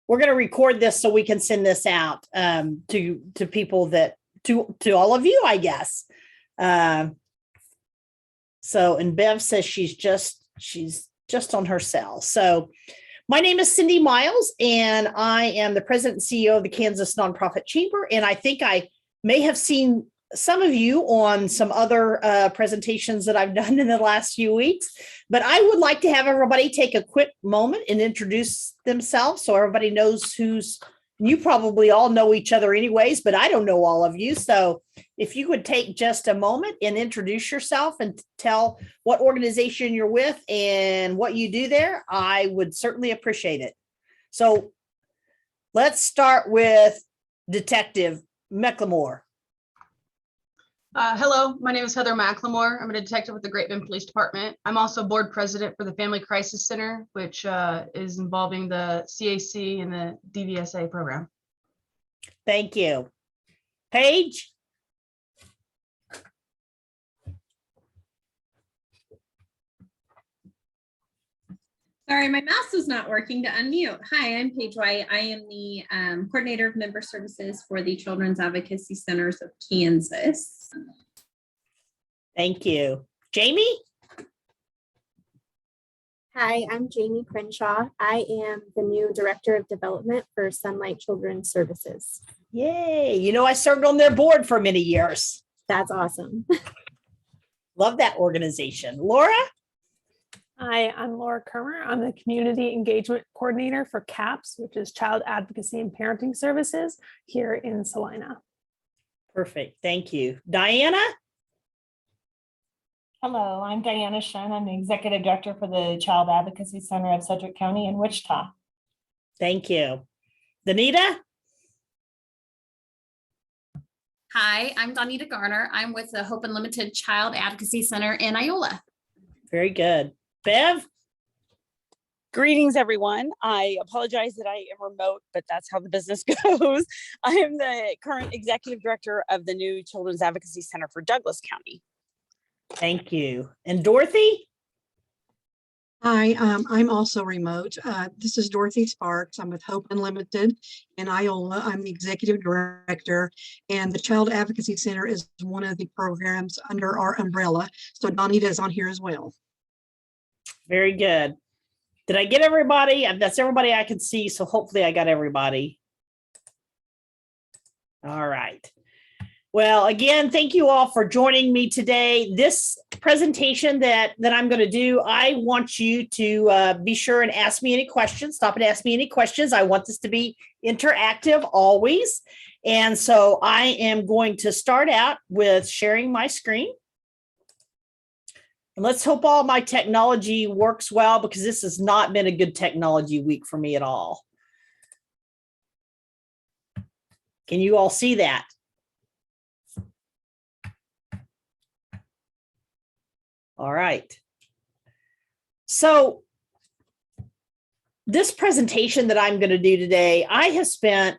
we're going to record this so we can send this out to people that to all of you, I guess. So, and Bev says she's just on her cell. So my name is Cindy Miles, and I am the president and CEO of the Kansas Nonprofit Chamber. And I think I may have seen some of you on some other presentations that I've done in the last few weeks, but I would like to have everybody take a quick moment and introduce themselves so everybody knows you probably all know each other anyways, but I don't know all of you. So if you would take just a moment and introduce yourself and tell what organization you're with and what you do there, I would certainly appreciate it. So let's start with Detective McLemore. Hello, my name is Heather McLemore. I'm a detective with the Great Bend Police Department. I'm also board president for the Family Crisis Center, which is involving the CAC and the DVSA program. Thank you. Paige? Sorry, my mouse was not working to unmute. Hi, I'm Paige White. I am the coordinator of member services for the Children's Advocacy Centers of Kansas. Thank you. Jamie? Hi, I'm Jamie Crenshaw. I am the new Director of Development for Sunlight Children's Services. Yay. You know, I served on their board for many years. That's awesome. Love that organization. Laura? Hi, I'm Laura Kermer. I'm the Community Engagement Coordinator for CAPS, which is Child Advocacy and Parenting Services here in Salina. Perfect. Thank you. Diana? Hello, I'm Diana Shen. I'm the Executive Director for the Child Advocacy Center of Sedgwick County in Wichita. Thank you. Danita? Hi, I'm Donita Garner. I'm with the Hope Unlimited Child Advocacy Center in Iola. Very good. Bev? Greetings, everyone. I apologize that I am remote, but that's how the business goes. I am the current executive director of the new Children's Advocacy Center for Douglas County. Thank you. And Dorothy? Hi, I'm also remote. This is Dorothy Sparks. I'm with Hope Unlimited in Iola. I'm the executive director, and the Child Advocacy Center is one of the programs under our umbrella. So Donita is on here as well. Very good. Did I get everybody? That's everybody I can see. So hopefully I got everybody. All right. Well, again, thank you all for joining me today. This presentation that I'm going to do, I want you to be sure and ask me any questions. Stop and ask me any questions. I want this to be interactive always. And so I am going to start out with sharing my screen. And let's hope all my technology works well, because this has not been a good technology week for me at all. Can you all see that? All right. So this presentation that I'm going to do today, I have spent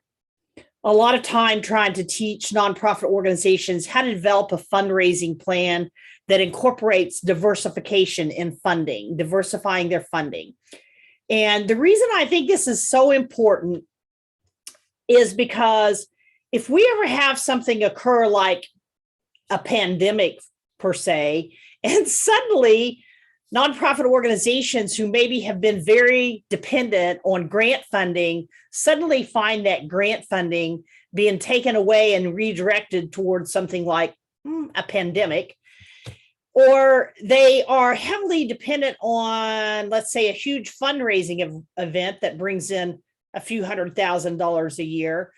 a lot of time trying to teach nonprofit organizations how to develop a fundraising plan that incorporates diversification in funding, diversifying their funding. And the reason I think this is so important is because if we ever have something occur like a pandemic per se, and suddenly nonprofit organizations who maybe have been very dependent on grant funding suddenly find that grant funding being taken away and redirected towards something like a pandemic, or they are heavily dependent on, let's say, a huge fundraising event that brings in a few $100,000 a year,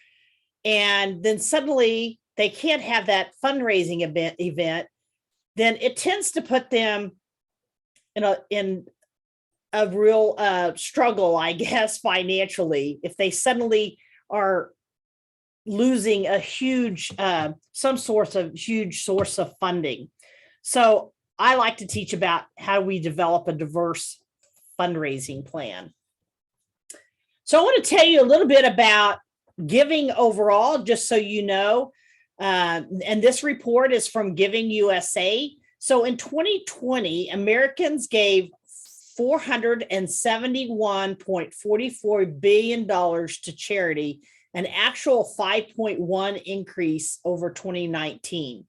and then suddenly they can't have that fundraising event, then it tends to put them in a real struggle, I guess, financially, if they suddenly are losing a huge, some source of huge source of funding. So I like to teach about how we develop a diverse fundraising plan. So I want to tell you a little bit about giving overall, just so you know. And this report is from Giving USA. So in 2020, Americans gave $471.44 billion to charity, an actual 5.1 increase over 2019.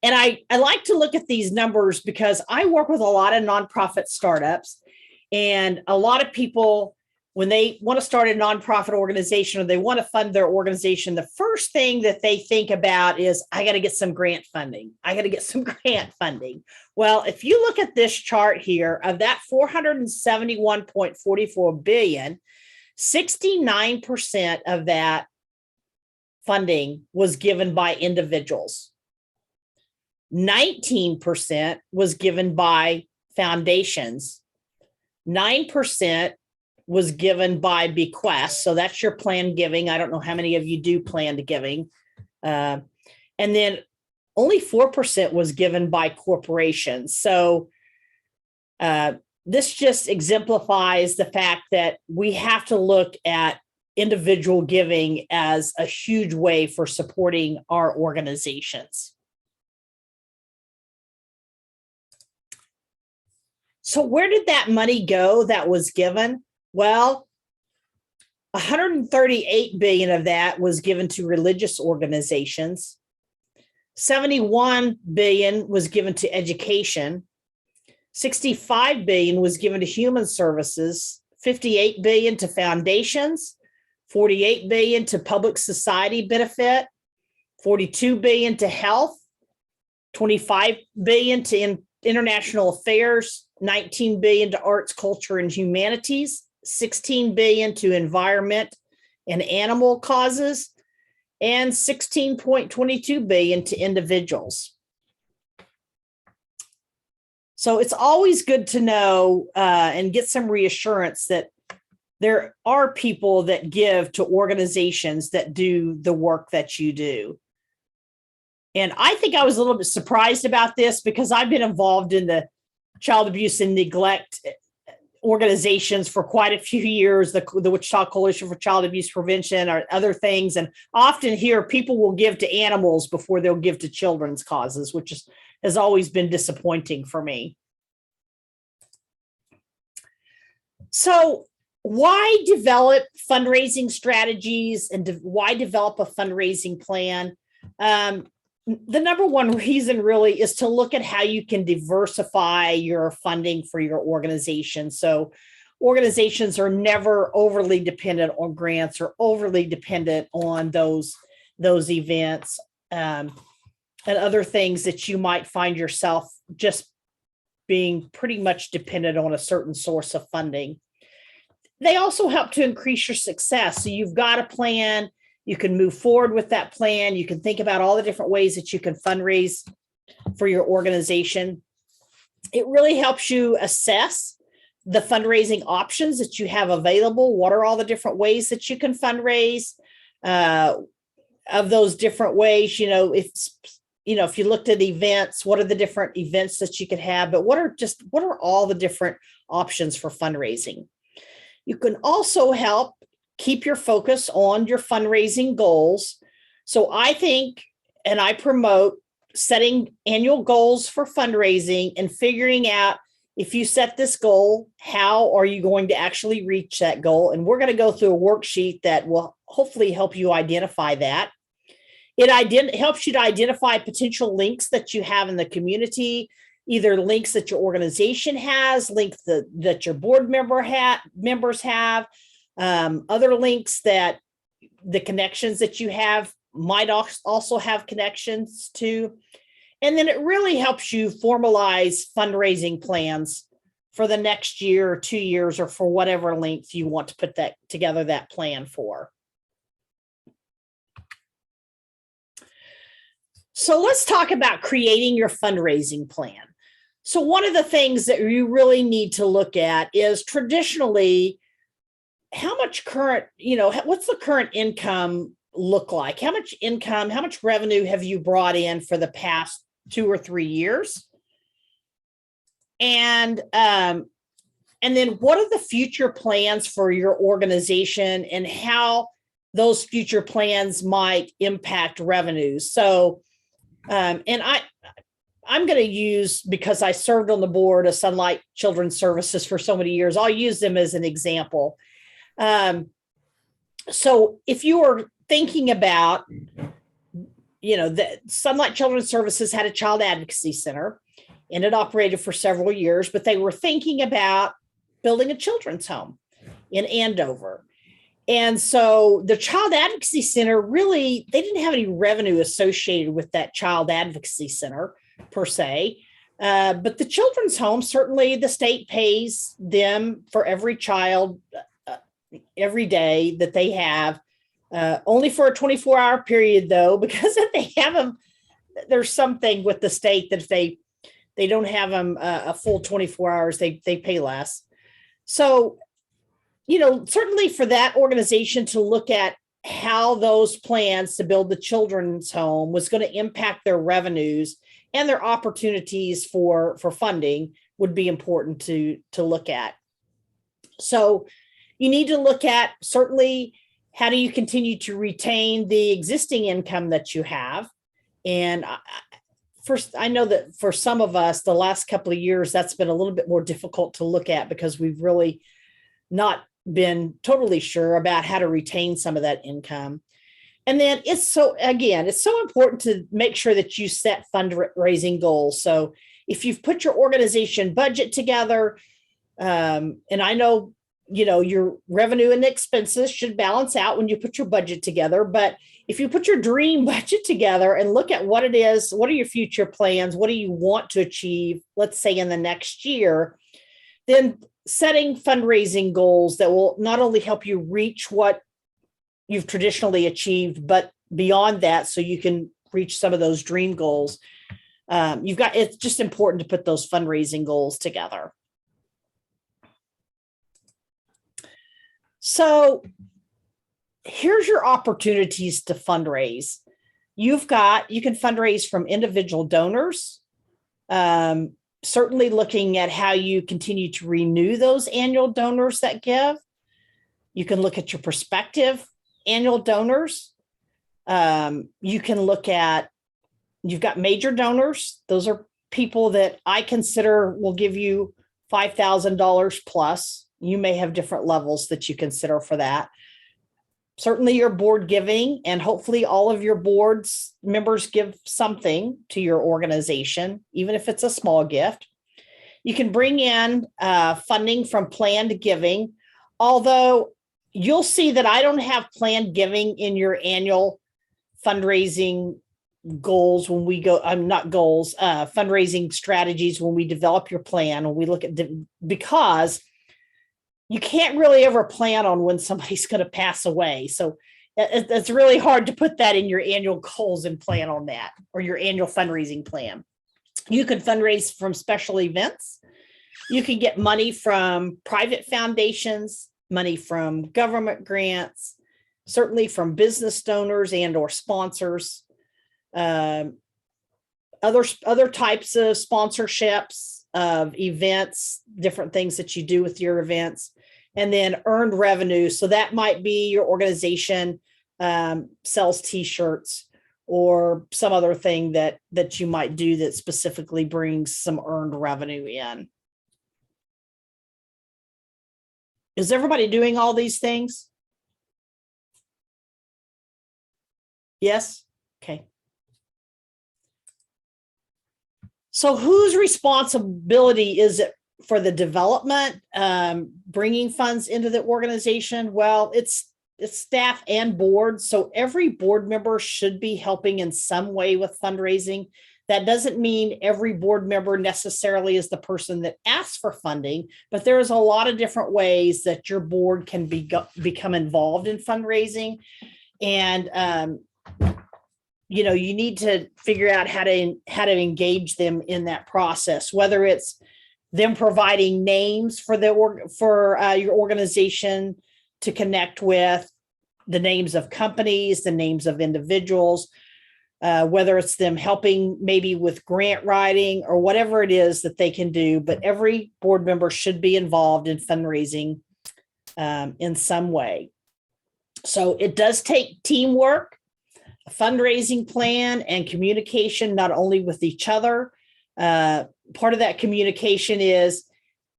And I like to look at these numbers because I work with a lot of nonprofit startups, and a lot of people, when they want to start a nonprofit organization or they want to fund their organization, the first thing that they think about is, I got to get some grant funding. I got to get some grant funding. Well, if you look at this chart here, of that 471.44 billion, 69% of that funding was given by individuals. 19% was given by foundations. 9% was given by bequests. So that's your planned giving. I don't know how many of you do planned giving. And then only 4% was given by corporations. So this just exemplifies the fact that we have to look at individual giving as a huge way for supporting our organizations. So where did that money go that was given? Well, 138 billion of that was given to religious organizations. 71 billion was given to education. 65 billion was given to human services. 58 billion to foundations. 48 billion to public society benefit. 42 billion to health. 25 billion to international affairs. 19 billion to arts, culture, and humanities, 16 billion to environment and animal causes, and 16.22 billion to individuals. So it's always good to know and get some reassurance that there are people that give to organizations that do the work that you do. And I think I was a little bit surprised about this because I've been involved in the child abuse and neglect organizations for quite a few years, the Wichita Coalition for Child Abuse Prevention or other things. And often here, people will give to animals before they'll give to children's causes, which has always been disappointing for me. So why develop fundraising strategies and why develop a fundraising plan? The number one reason really is to look at how you can diversify your funding for your organization. So organizations are never overly dependent on grants or overly dependent on those events and other things that you might find yourself just being pretty much dependent on a certain source of funding. They also help to increase your success. So you've got a plan. You can move forward with that plan. You can think about all the different ways that you can fundraise for your organization. It really helps you assess the fundraising options that you have available. What are all the different ways that you can fundraise? Of those different ways, if you looked at events, what are the different events that you could have? But what are all the different options for fundraising? You can also help keep your focus on your fundraising goals. So I think, and I promote setting annual goals for fundraising and figuring out, if you set this goal, how are you going to actually reach that goal? And we're going to go through a worksheet that will hopefully help you identify that. It helps you to identify potential links that you have in the community, either links that your organization has, links that your board members have, other links that the connections that you have might also have connections to. And then it really helps you formalize fundraising plans for the next year or 2 years, or for whatever length you want to put together that plan for. So let's talk about creating your fundraising plan. So one of the things that you really need to look at is, traditionally, how much what's the current income look like? How much income, how much revenue have you brought in for the past 2 or 3 years? And then what are the future plans for your organization and how those future plans might impact revenues? So, and I'm going to use, because I served on the board of Sunlight Children's Services for so many years, I'll use them as an example. So if you are thinking about, the Sunlight Children's Services had a child advocacy center and it operated for several years, but they were thinking about building a children's home in Andover. And so the child advocacy center really, they didn't have any revenue associated with that child advocacy center per se. But the children's home, certainly the state pays them for every child every day that they have, only for a 24-hour period though, because if they have them, there's something with the state that if they don't have them a full 24 hours, they pay less. So, certainly for that organization to look at how those plans to build the children's home was going to impact their revenues and their opportunities for funding would be important to look at. So you need to look at certainly how do you continue to retain the existing income that you have. And first, I know that for some of us, the last couple of years, that's been a little bit more difficult to look at because we've really not been totally sure about how to retain some of that income. And then it's so important to make sure that you set fundraising goals. So if you've put your organization budget together, and I know, your revenue and expenses should balance out when you put your budget together. But if you put your dream budget together and look at what it is, what are your future plans? What do you want to achieve, let's say in the next year, then setting fundraising goals that will not only help you reach what you've traditionally achieved, but beyond that, so you can reach some of those dream goals. It's just important to put those fundraising goals together. So here's your opportunities to fundraise. You can fundraise from individual donors, certainly looking at how you continue to renew those annual donors that give. You can look at your prospective annual donors. You can look at, you've got major donors. Those are people that I consider will give you $5,000 plus. You may have different levels that you consider for that. Certainly your board giving, and hopefully all of your board's members give something to your organization, even if it's a small gift. You can bring in funding from planned giving, although you'll see that I don't have planned giving in your annual fundraising goals when we go, fundraising strategies when we develop your plan, when we look at, because you can't really ever plan on when somebody's going to pass away. So it's really hard to put that in your annual goals and plan on that, or your annual fundraising plan. You can fundraise from special events. You can get money from private foundations, money from government grants, certainly from business donors and or sponsors, other types of sponsorships of events, different things that you do with your events, and then earned revenue. So that might be your organization sells t-shirts or some other thing that you might do that specifically brings some earned revenue in. Is everybody doing all these things? Yes? Okay. So whose responsibility is it for the development, bringing funds into the organization? Well, it's staff and board. So every board member should be helping in some way with fundraising. That doesn't mean every board member necessarily is the person that asks for funding, but there's a lot of different ways that your board can become involved in fundraising. And, you need to figure out how to engage them in that process, whether it's them providing names for your organization to connect with, the names of companies, the names of individuals, whether it's them helping maybe with grant writing or whatever it is that they can do. But every board member should be involved in fundraising in some way. So it does take teamwork, a fundraising plan, and communication, not only with each other, Part of that communication is,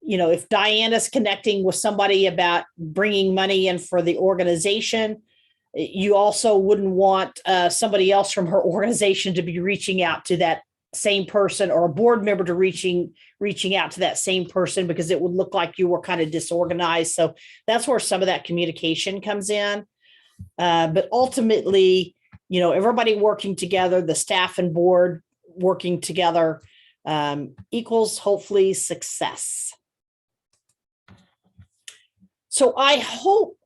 if Diana's connecting with somebody about bringing money in for the organization, you also wouldn't want somebody else from her organization to be reaching out to that same person, or a board member to reaching out to that same person, because it would look like you were kind of disorganized. So that's where some of that communication comes in. But ultimately, everybody working together, the staff and board working together, equals hopefully success. So I hope,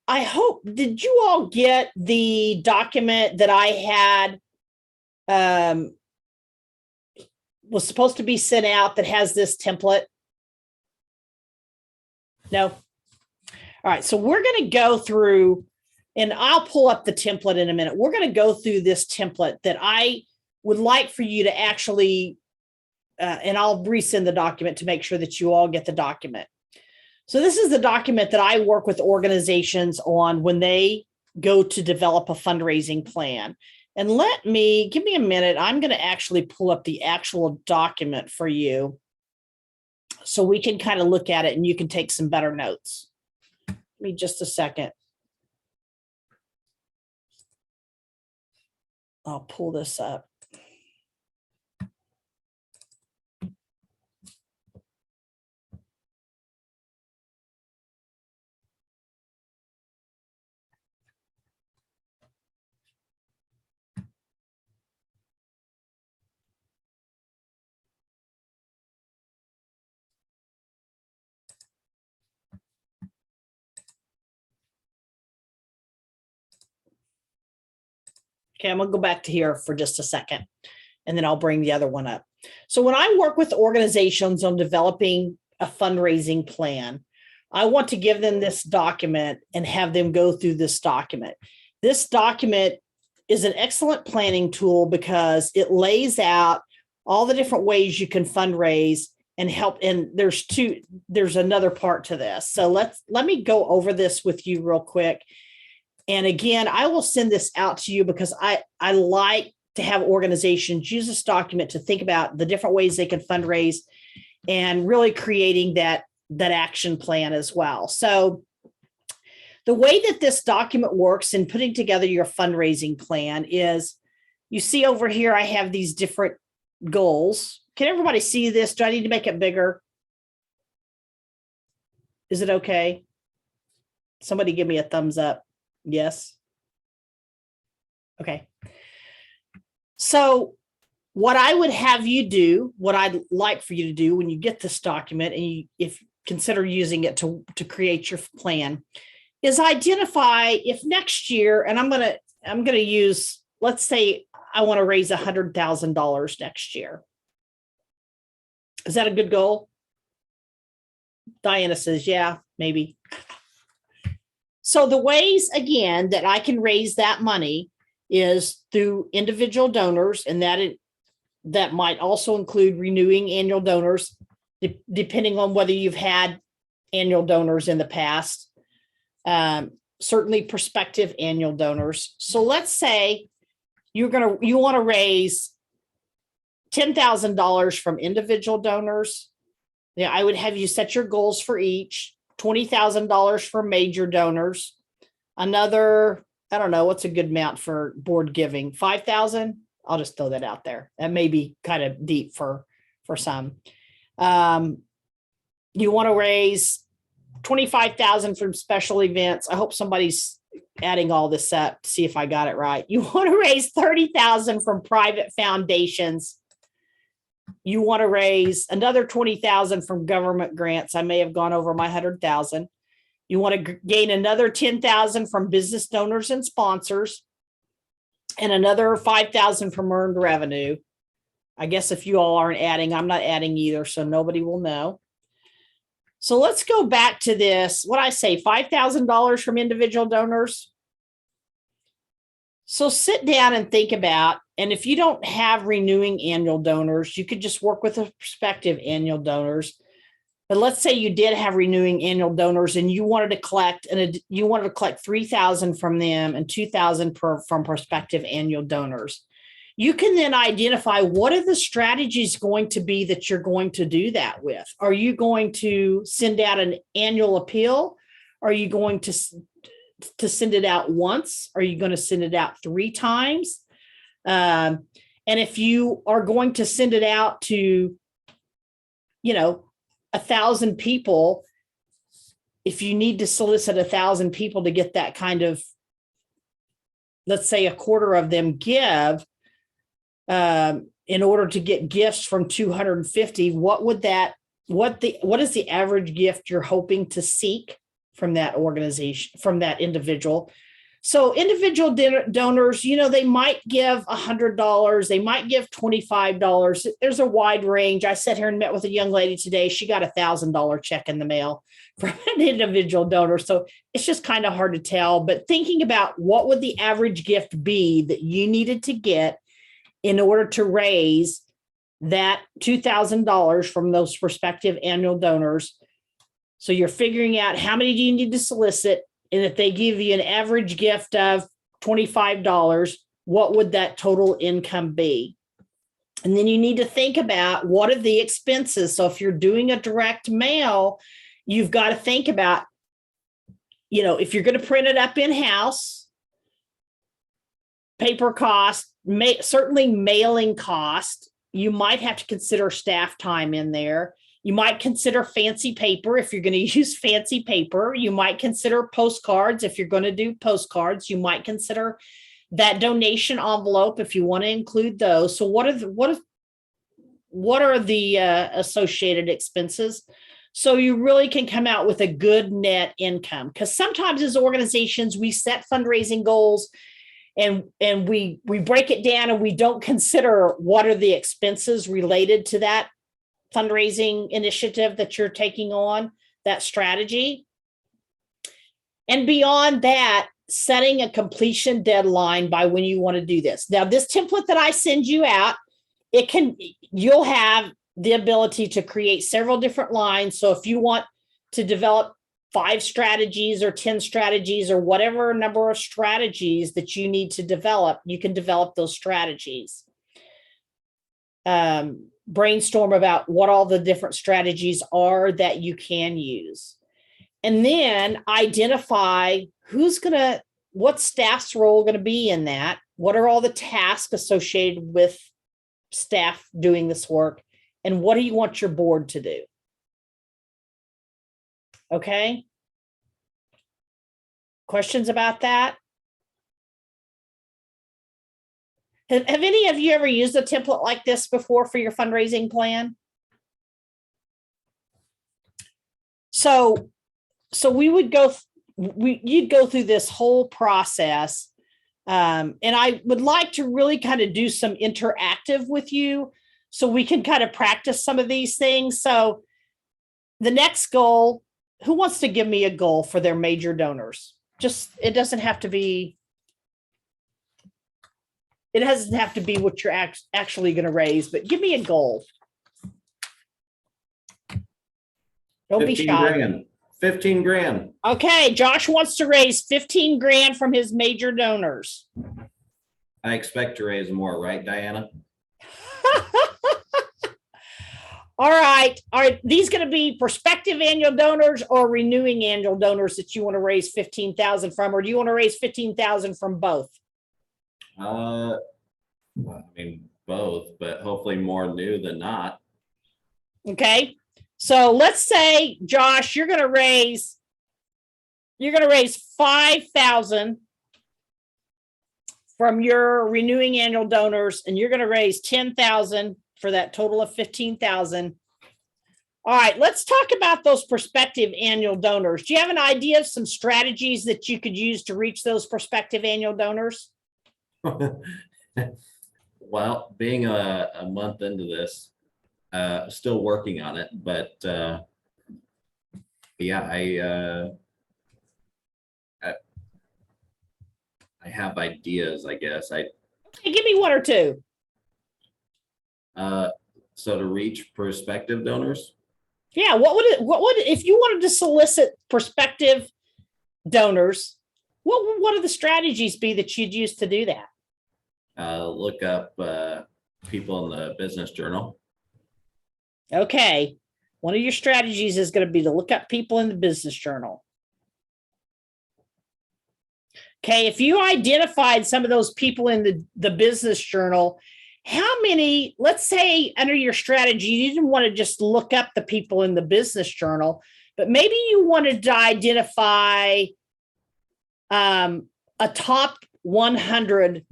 did you all get the document that I had, was supposed to be sent out, that has this template? No? All right, so we're going to go through, and I'll pull up the template in a minute. We're going to go through this template that I would like for you to actually, and I'll resend the document to make sure that you all get the document. So this is the document that I work with organizations on when they go to develop a fundraising plan. And give me a minute. I'm going to actually pull up the actual document for you so we can kind of look at it and you can take some better notes. Give me just a second. I'll pull this up. Okay, I'm gonna go back to here for just a second, and then I'll bring the other one up. So when I work with organizations on developing a fundraising plan, I want to give them this document and have them go through this document. This document is an excellent planning tool because it lays out all the different ways you can fundraise and help. And there's another part to this. So let me go over this with you real quick. And again, I will send this out to you because I like to have organizations use this document to think about the different ways they can fundraise and really creating that action plan as well. So the way that this document works in putting together your fundraising plan is, you see over here, I have these different goals. Can everybody see this? Do I need to make it bigger? Is it okay? Somebody give me a thumbs up. Yes. Okay. So what I would have you do, what I'd like for you to do when you get this document and if consider using it to create your plan, is identify if next year, and I'm going to use, let's say I want to raise $100,000 next year. Is that a good goal? Diana says, yeah, maybe. So the ways, again, that I can raise that money is through individual donors, and that might also include renewing annual donors, depending on whether you've had annual donors in the past, certainly prospective annual donors. So let's say you want to raise $10,000 from individual donors. Yeah, I would have you set your goals for each. $20,000 for major donors. Another, I don't know, what's a good amount for board giving? 5,000? I'll just throw that out there. That may be kind of deep for some. You want to raise 25,000 from special events. I hope somebody's adding all this up to see if I got it right. You want to raise 30,000 from private foundations. You want to raise another 20,000 from government grants. I may have gone over my 100,000. You want to gain another 10,000 from business donors and sponsors, and another 5,000 from earned revenue. I guess if you all aren't adding, I'm not adding either, so nobody will know. So let's go back to this. What I say, $5,000 from individual donors. So sit down and think about, and if you don't have renewing annual donors, you could just work with the prospective annual donors. But let's say you did have renewing annual donors and you wanted to collect, and you wanted to collect 3,000 from them and 2,000 from prospective annual donors. You can then identify what are the strategies going to be that you're going to do that with. Are you going to send out an annual appeal? Are you going to send it out once? Are you going to send it out 3 times? And if you are going to send it out to, 1,000 people, if you need to solicit 1,000 people to get that kind of, let's say a quarter of them give, in order to get gifts from 250, what is the average gift you're hoping to seek from that organization, from that individual? So individual donors, they might give $100, they might give $25. There's a wide range. I sat here and met with a young lady today. She got $1,000 check in the mail from an individual donor. So it's just kind of hard to tell, but thinking about what would the average gift be that you needed to get in order to raise that $2,000 from those prospective annual donors. So you're figuring out how many do you need to solicit, and if they give you an average gift of $25, what would that total income be? And then you need to think about what are the expenses. So if you're doing a direct mail, you've got to think about, if you're going to print it up in-house, paper cost, certainly mailing cost. You might have to consider staff time in there. You might consider fancy paper if you're going to use fancy paper. You might consider postcards if you're going to do postcards. You might consider that donation envelope if you want to include those. So what are the associated expenses? So you really can come out with a good net income, because sometimes as organizations, we set fundraising goals and we break it down and we don't consider what are the expenses related to that fundraising initiative that you're taking on, that strategy. And beyond that, setting a completion deadline by when you want to do this. Now, this template that I send you out, you'll have the ability to create several different lines. So if you want to develop 5 strategies or 10 strategies or whatever number of strategies that you need to develop, you can develop those strategies. Brainstorm about what all the different strategies are that you can use. And then identify what staff's role going to be in that. What are all the tasks associated with staff doing this work? And what do you want your board to do? Okay. Questions about that? Have any of you ever used a template like this before for your fundraising plan? So you'd go through this whole process. And I would like to really kind of do some interactive with you so we can kind of practice some of these things. So the next goal, who wants to give me a goal for their major donors? It doesn't have to be what you're actually going to raise, but give me a goal. Don't be shy. 15 grand. Okay, Josh wants to raise 15 grand from his major donors. I expect to raise more, right, Diana? All right. Are these going to be prospective annual donors or renewing annual donors that you want to raise 15,000 from, or do you want to raise 15,000 from both? Well, both, but hopefully more new than not. Okay. So let's say, Josh, you're going to raise 5,000 from your renewing annual donors, and you're going to raise 10,000 for that total of 15,000. All right, let's talk about those prospective annual donors. Do you have an idea of some strategies that you could use to reach those prospective annual donors? Well, being a month into this, still working on it, but yeah, I have ideas, I guess. Okay, give me one or two. So to reach prospective donors? Yeah, what would if you wanted to solicit prospective donors, what would one of the strategies be that you'd use to do that? look up people in the business journal. Okay. One of your strategies is going to be to look up people in the business journal. Okay, if you identified some of those people in the business journal, how many, let's say under your strategy, you didn't want to just look up the people in the business journal, but maybe you wanted to identify a top 100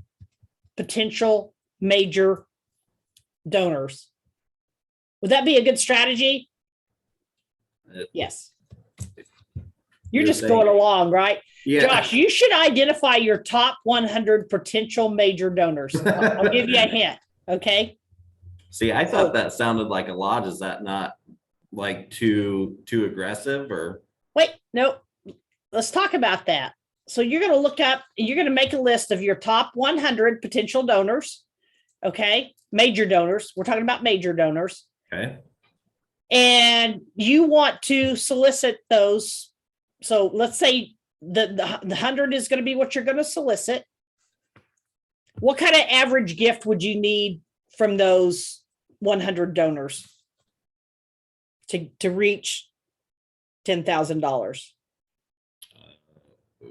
potential major donors. Would that be a good strategy? Yes. You're just going along, right? Yeah. Josh, you should identify your top 100 potential major donors. I'll give you a hint. Okay. See, I thought that sounded like a lot. Is that not like too aggressive or? Wait, no, let's talk about that. So you're going to look up, you're going to make a list of your top 100 potential donors. Okay. Major donors. We're talking about major donors. Okay. And you want to solicit those. So let's say the 100 is going to be what you're going to solicit. What kind of average gift would you need from those 100 donors to reach $10,000?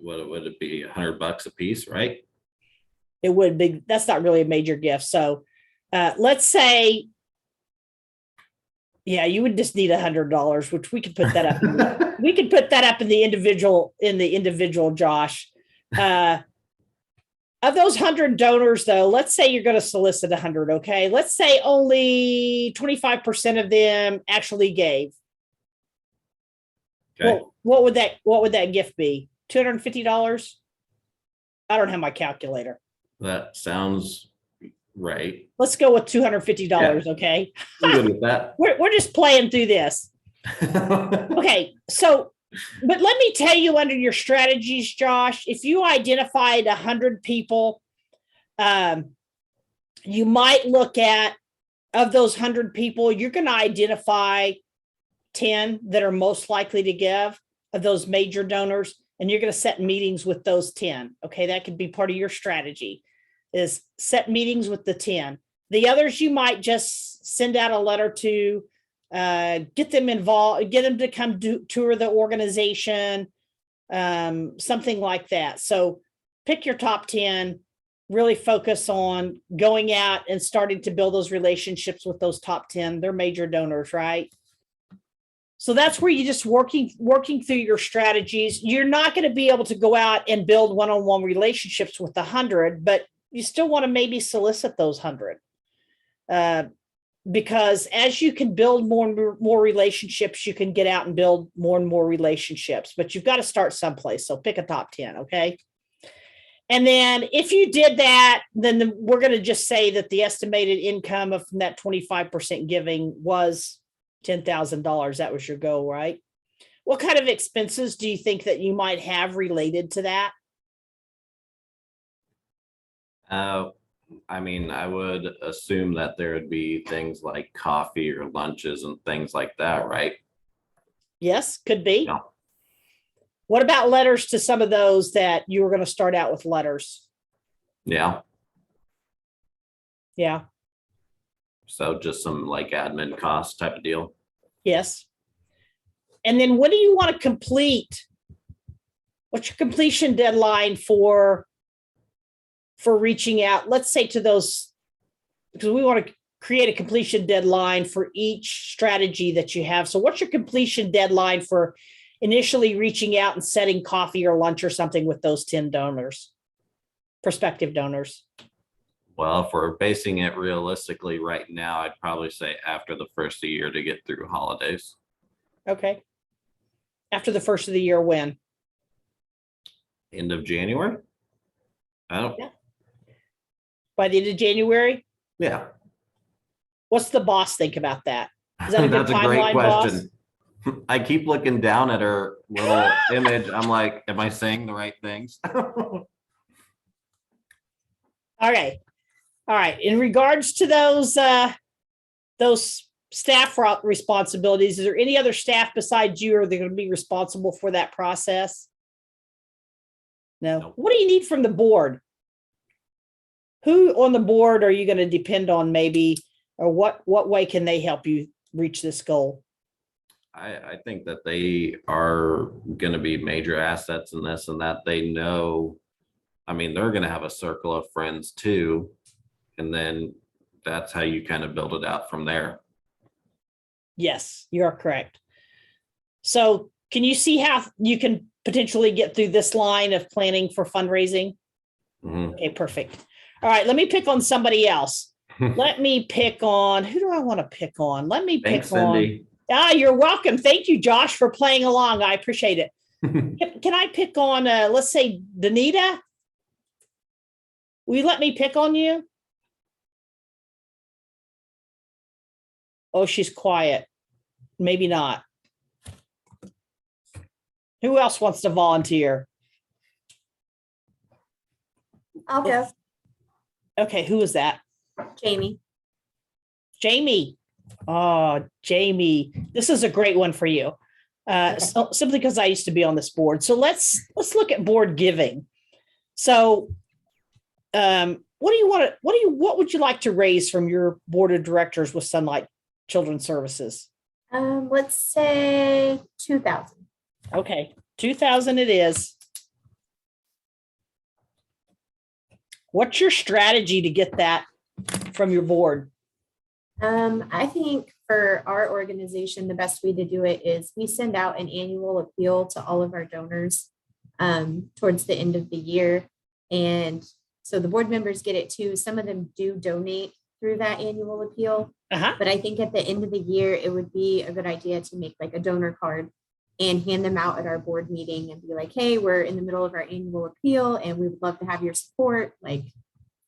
What would it be? $100 a piece, right? It would be. That's not really a major gift. So let's say, yeah, you would just need $100, which we could put that up. We could put that up in the individual, Josh. Of those 100 donors, though, let's say you're going to solicit 100. Okay. Let's say only 25% of them actually gave. Okay. Well, what would that gift be? $250? I don't have my calculator. That sounds right. Let's go with $250. Okay. I'm good with that. We're just playing through this. Okay. So, but let me tell you, under your strategies, Josh, if you identified 100 people, you might look at, of those 100 people, you're going to identify 10 that are most likely to give of those major donors, and you're going to set meetings with those 10. Okay. That could be part of your strategy, is set meetings with the 10. The others, you might just send out a letter to, get them involved, get them to come tour the organization, something like that. So pick your top 10, really focus on going out and starting to build those relationships with those top 10. They're major donors, right? So that's where you just working through your strategies. You're not going to be able to go out and build one-on-one relationships with 100, but you still want to maybe solicit those 100. Because as you can build more relationships, you can get out and build more and more relationships, but you've got to start someplace. So pick a top 10. Okay. And then if you did that, then we're going to just say that the estimated income of that 25% giving was $10,000. That was your goal, right? What kind of expenses do you think that you might have related to that? I mean, I would assume that there would be things like coffee or lunches and things like that, right? Yes, could be. Yeah. What about letters to some of those that you were going to start out with letters? Yeah. Yeah. So just some like admin cost type of deal. Yes. And then what do you want to complete? What's your completion deadline for reaching out, let's say, to those, because we want to create a completion deadline for each strategy that you have. So what's your completion deadline for initially reaching out and setting coffee or lunch or something with those 10 donors, prospective donors? Well, if we're basing it realistically right now, I'd probably say after the first of the year to get through holidays. Okay. After the first of the year, when? End of January? Oh. Yeah. By the end of January? Yeah. What's the boss think about that? Is that a good That's a great timeline, boss? question. I keep looking down at her little image. I'm like, am I saying the right things? Okay. All right. In regards to those staff responsibilities, is there any other staff besides you, or are they going to be responsible for that process? No. Nope. What do you need from the board? who on the board are you going to depend on maybe, or what way can they help you reach this goal? I think that they are going to be major assets in this, and that they know, I mean, they're going to have a circle of friends too. And then that's how you kind of build it out from there. Yes, you're correct. So can you see how you can potentially get through this line of planning for fundraising? Mhm. Okay, perfect. All right, let me pick on somebody else. Let me pick on, who do I want to pick on? Let me Thanks, pick on. Cindy. You're welcome. Thank you, Josh, for playing along. I appreciate it. Can I pick on, let's say, Danita? Will you let me pick on you? Oh, she's quiet. Maybe not. Who else wants to volunteer? I'll go. Okay, who is that? Jamie. Jamie. Oh, Jamie, this is a great one for you. Simply because I used to be on this board. So let's look at board giving. So what would you like to raise from your board of directors with Sunlight Children's Services? Let's say 2,000. Okay, 2,000 it is. What's your strategy to get that from your board? I think for our organization, the best way to do it is we send out an annual appeal to all of our donors towards the end of the year. And so the board members get it too. Some of them do donate through that annual appeal. But I think at the end of the year, it would be a good idea to make like a donor card and hand them out at our board meeting and be like, hey, we're in the middle of our annual appeal and we would love to have your support. Like,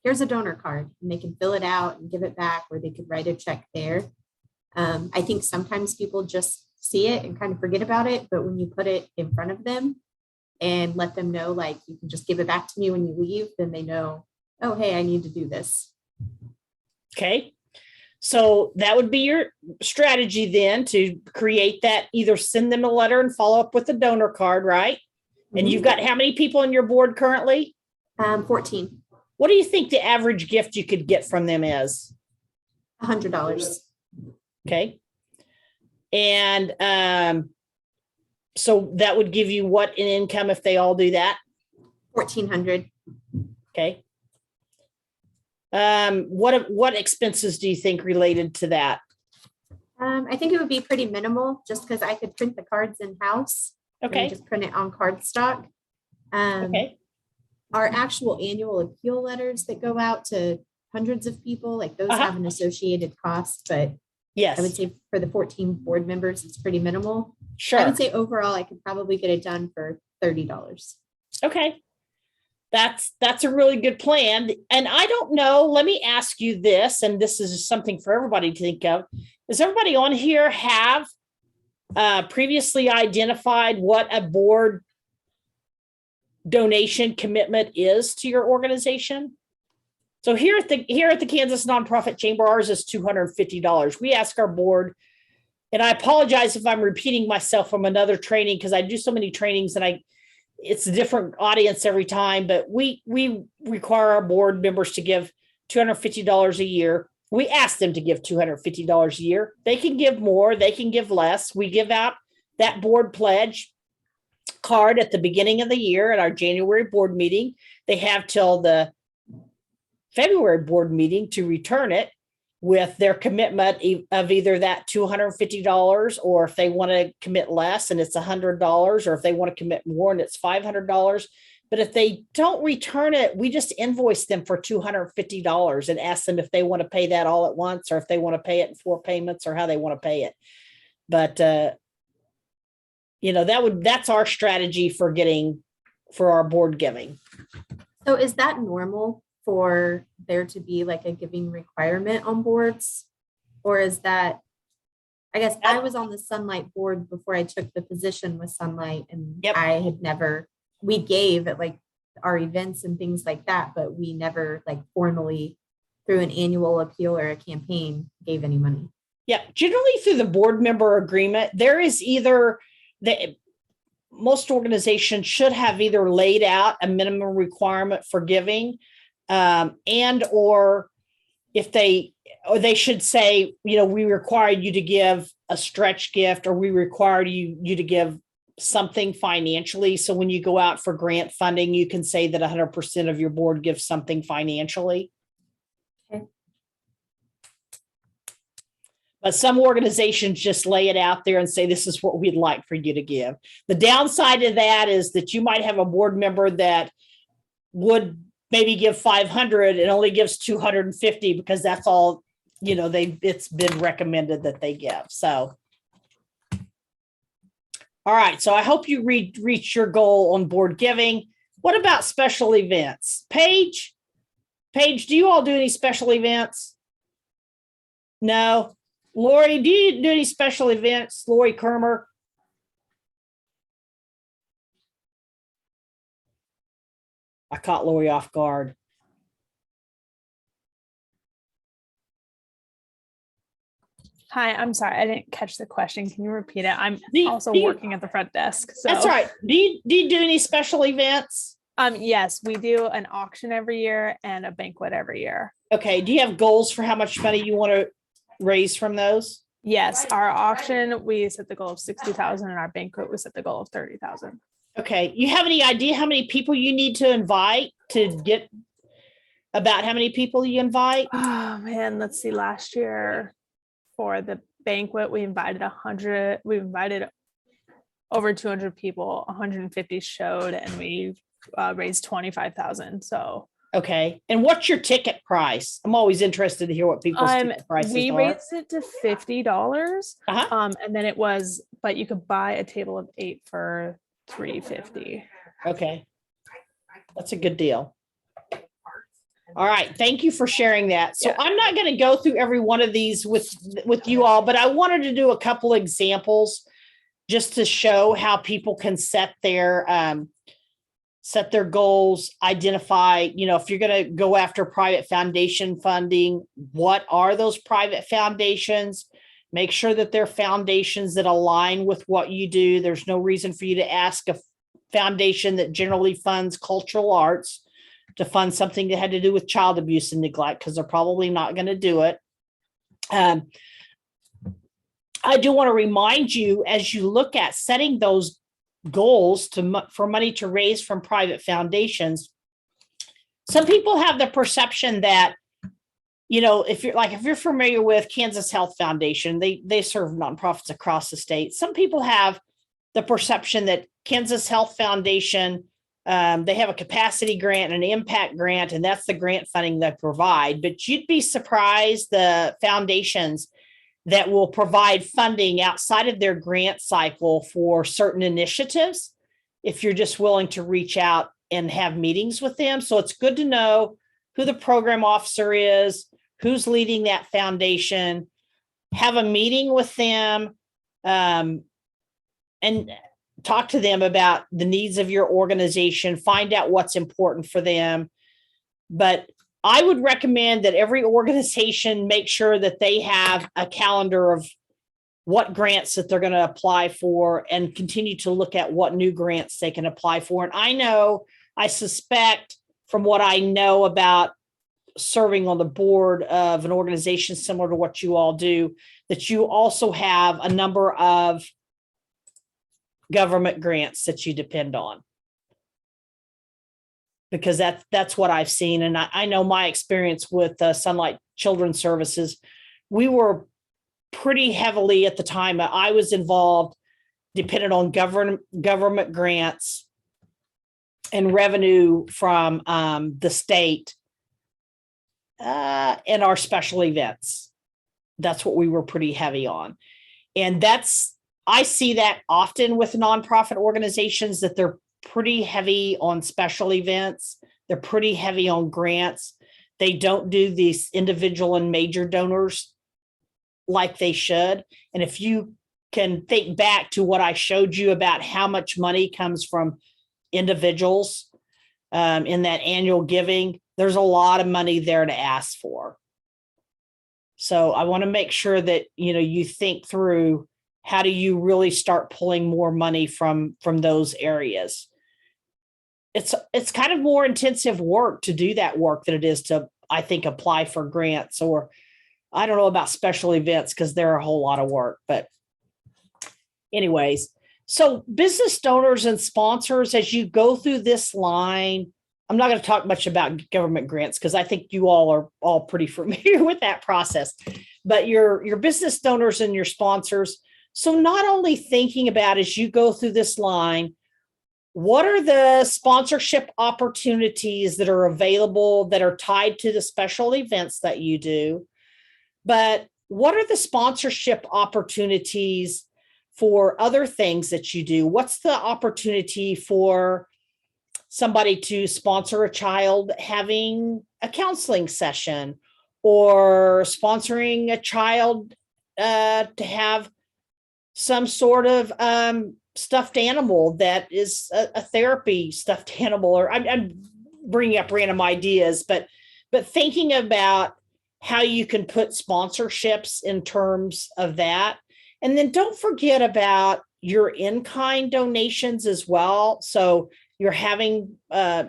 here's a donor card, and they can fill it out and give it back, or they could write a check there. I think sometimes people just see it and kind of forget about it, but when you put it in front of them and let them know, like, you can just give it back to me when you leave, then they know, oh, hey, I need to do this. Okay. So that would be your strategy then, to create that, either send them a letter and follow up with a donor card, right? And you've got how many people on your board currently? 14. What do you think the average gift you could get from them is? $100. Okay. And so that would give you what in income if they all do that? $1,400. Okay. What expenses do you think related to that? I think it would be pretty minimal, just because I could print the cards in-house. Okay. Just print it on cardstock. Okay. Our actual annual appeal letters that go out to hundreds of people, like those have an associated cost, but yes, I would say for the 14 board members, it's pretty minimal. Sure. I would say overall, I could probably get it done for $30. Okay. That's a really good plan. And I don't know, let me ask you this, and this is something for everybody to think of. Does everybody on here have previously identified what a board donation commitment is to your organization? So here at the Kansas Nonprofit Chamber, ours is $250. We ask our board, and I apologize if I'm repeating myself from another training, because I do so many trainings and it's a different audience every time, but we require our board members to give $250 a year. We ask them to give $250 a year. They can give more, they can give less. We give out that board pledge card at the beginning of the year at our January board meeting. They have till the February board meeting to return it with their commitment of either that $250, or if they want to commit less and it's $100, or if they want to commit more and it's $500. But if they don't return it, we just invoice them for $250 and ask them if they want to pay that all at once, or if they want to pay it in 4 payments, or how they want to pay it. But that's our strategy for our board giving. So is that normal for there to be like a giving requirement on boards? Or is that, I guess I was on the Sunlight board before I took the position with Sunlight, and I had never, we gave at like our events and things like that, but we never like formally through an annual appeal or a campaign gave any money. Yeah, generally through the board member agreement, there is either most organizations should have either laid out a minimum requirement for giving, and or if they should say, we require you to give a stretch gift, or we require you to give something financially. So when you go out for grant funding, you can say that 100% of your board gives something financially. Okay. But some organizations just lay it out there and say, this is what we'd like for you to give. The downside of that is that you might have a board member that would maybe give 500 and only gives 250 because that's all, it's been recommended that they give. So, all right. So I hope you reach your goal on board giving. What about special events? Paige, do you all do any special events? No. Lori, do you do any special events? Lori Kermer? I caught Lori off guard. Hi, I'm sorry, I didn't catch the question. Can you repeat it? I'm Do also you- working at the front desk. So That's all right. Do you do any special events? Yes, we do an auction every year and a banquet every year. Okay. Do you have goals for how much money you want to raise from those? Yes, our auction, we set the goal of 60,000 and our banquet, we set the goal of 30,000. Okay. You have any idea how many people you need to invite to get about how many people you invite? Oh man, let's see. Last year for the banquet, we invited over 200 people, 150 showed, and we raised 25,000. So okay. And what's your ticket price? I'm always interested to hear what people's ticket prices we are. raised it to $50. Uh-huh. And then but you could buy a table of 8 for $350. Okay. That's a good deal. All right. Thank you for sharing that. So Yeah. I'm not going to go through every one of these with you all, but I wanted to do a couple examples just to show how people can set their goals, identify, if you're going to go after private foundation funding, what are those private foundations? Make sure that they're foundations that align with what you do. There's no reason for you to ask a foundation that generally funds cultural arts to fund something that had to do with child abuse and neglect, because they're probably not going to do it. I do want to remind you, as you look at setting those goals for money to raise from private foundations, some people have the perception that, if you're familiar with Kansas Health Foundation, they serve nonprofits across the state. Some people have the perception that Kansas Health Foundation, they have a capacity grant and an impact grant, and that's the grant funding they provide. But you'd be surprised the foundations that will provide funding outside of their grant cycle for certain initiatives, if you're just willing to reach out and have meetings with them. So it's good to know who the program officer is, who's leading that foundation, have a meeting with them, and talk to them about the needs of your organization, find out what's important for them. But I would recommend that every organization make sure that they have a calendar of what grants that they're going to apply for, and continue to look at what new grants they can apply for. And I suspect from what I know about serving on the board of an organization similar to what you all do, that you also have a number of government grants that you depend on. Because that's what I've seen. And I know my experience with Sunlight Children's Services, we were pretty heavily at the time I was involved, dependent on government grants and revenue from the state and our special events. That's what we were pretty heavy on. And I see that often with nonprofit organizations, that they're pretty heavy on special events. They're pretty heavy on grants. They don't do these individual and major donors like they should. And if you can think back to what I showed you about how much money comes from individuals in that annual giving, there's a lot of money there to ask for. So I want to make sure that, you think through, how do you really start pulling more money from those areas? it's kind of more intensive work to do that work than it is to, I think, apply for grants, or I don't know about special events because they're a whole lot of work. But anyways, so business donors and sponsors, as you go through this line, I'm not going to talk much about government grants because I think you all are all pretty familiar with that process, but your business donors and your sponsors. So not only thinking about as you go through this line, what are the sponsorship opportunities that are available that are tied to the special events that you do, but what are the sponsorship opportunities for other things that you do? What's the opportunity for somebody to sponsor a child having a counseling session, or sponsoring a child to have some sort of stuffed animal that is a therapy stuffed animal, or I'm bringing up random ideas, but thinking about how you can put sponsorships in terms of that. And then don't forget about your in-kind donations as well. So you're having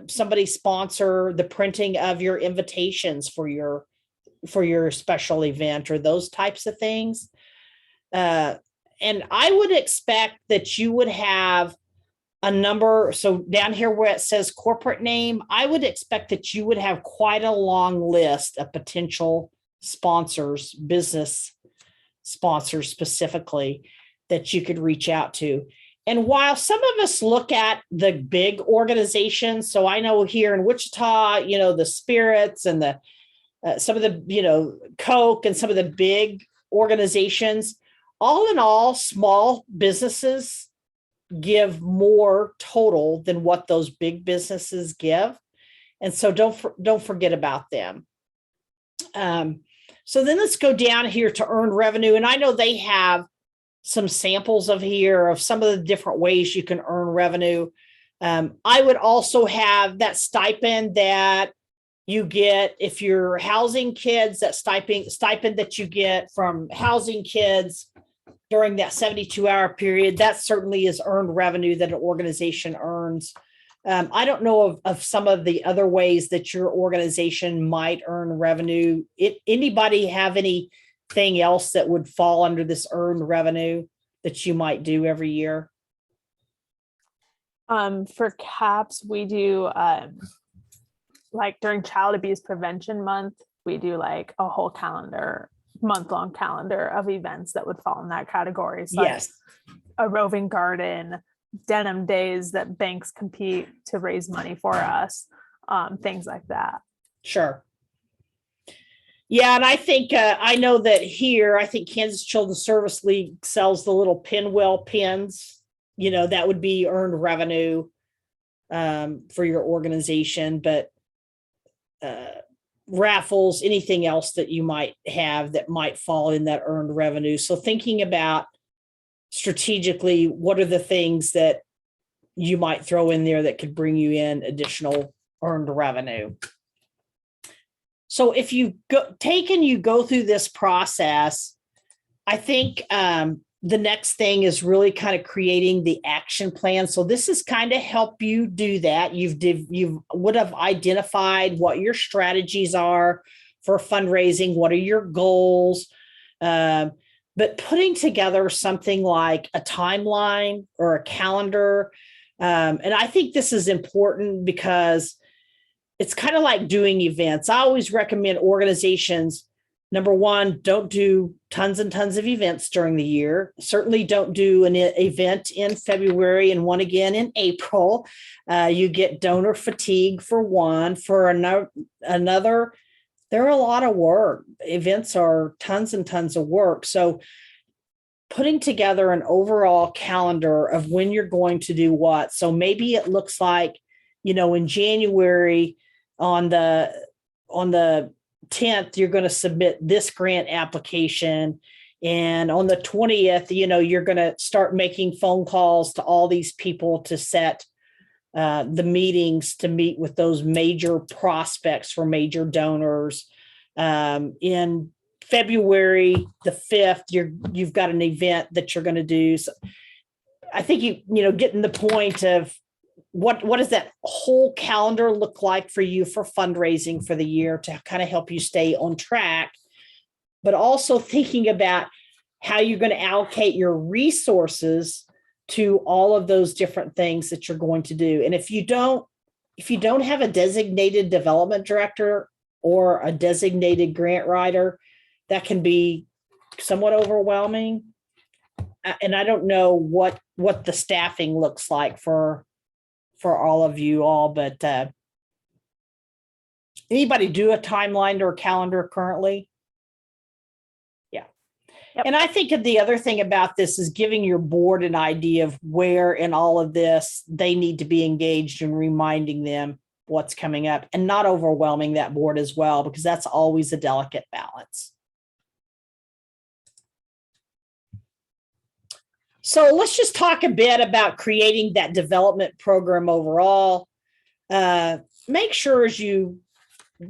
somebody sponsor the printing of your invitations for your special event or those types of things. And I would expect that you would have a number. So down here where it says corporate name, I would expect that you would have quite a long list of potential sponsors, business sponsors specifically, that you could reach out to. And while some of us look at the big organizations, so I know here in Wichita, the Spirits and the some of the, Coke and some of the big organizations, all in all, small businesses give more total than what those big businesses give. And so don't forget about them. So then let's go down here to earned revenue. And I know they have some samples of some of the different ways you can earn revenue. I would also have that stipend that you get if you're housing kids, that stipend that you get from housing kids during that 72-hour period. That certainly is earned revenue that an organization earns. I don't know of some of the other ways that your organization might earn revenue. Anybody have anything else that would fall under this earned revenue that you might do every year? For CAPS, we do like during Child Abuse Prevention Month, we do like a whole month-long calendar of events that would fall in that category. So yes, like a roving garden, denim days that banks compete to raise money for us, things like that. Sure. Yeah, and I think I know that here, I think Kansas Children's Service League sells the little pinwheel pins. That would be earned revenue for your organization, but raffles, anything else that you might have that might fall in that earned revenue. So thinking about strategically, what are the things that you might throw in there that could bring you in additional earned revenue? So if you go through this process, I think the next thing is really kind of creating the action plan. So this is kind of help you do that. You would have identified what your strategies are for fundraising. What are your goals? But putting together something like a timeline or a calendar. And I think this is important because it's kind of like doing events. I always recommend organizations, number one, don't do tons and tons of events during the year. Certainly don't do an event in February and one again in April. You get donor fatigue for one. For another, they're a lot of work. Events are tons and tons of work. So putting together an overall calendar of when you're going to do what. So maybe it looks like, in January on the 10th, you're going to submit this grant application. And on the 20th, you're going to start making phone calls to all these people to set the meetings to meet with those major prospects for major donors. In February the 5th, you've got an event that you're going to do. So I think getting the point of what does that whole calendar look like for you for fundraising for the year to kind of help you stay on track, but also thinking about how you're going to allocate your resources to all of those different things that you're going to do. And if you don't have a designated development director or a designated grant writer, that can be somewhat overwhelming. And I don't know what the staffing looks like for all of you all, but anybody do a timeline or calendar currently? Yeah. Yep. And I think the other thing about this is giving your board an idea of where in all of this they need to be engaged and reminding them what's coming up and not overwhelming that board as well, because that's always a delicate balance. So let's just talk a bit about creating that development program overall. Make sure as you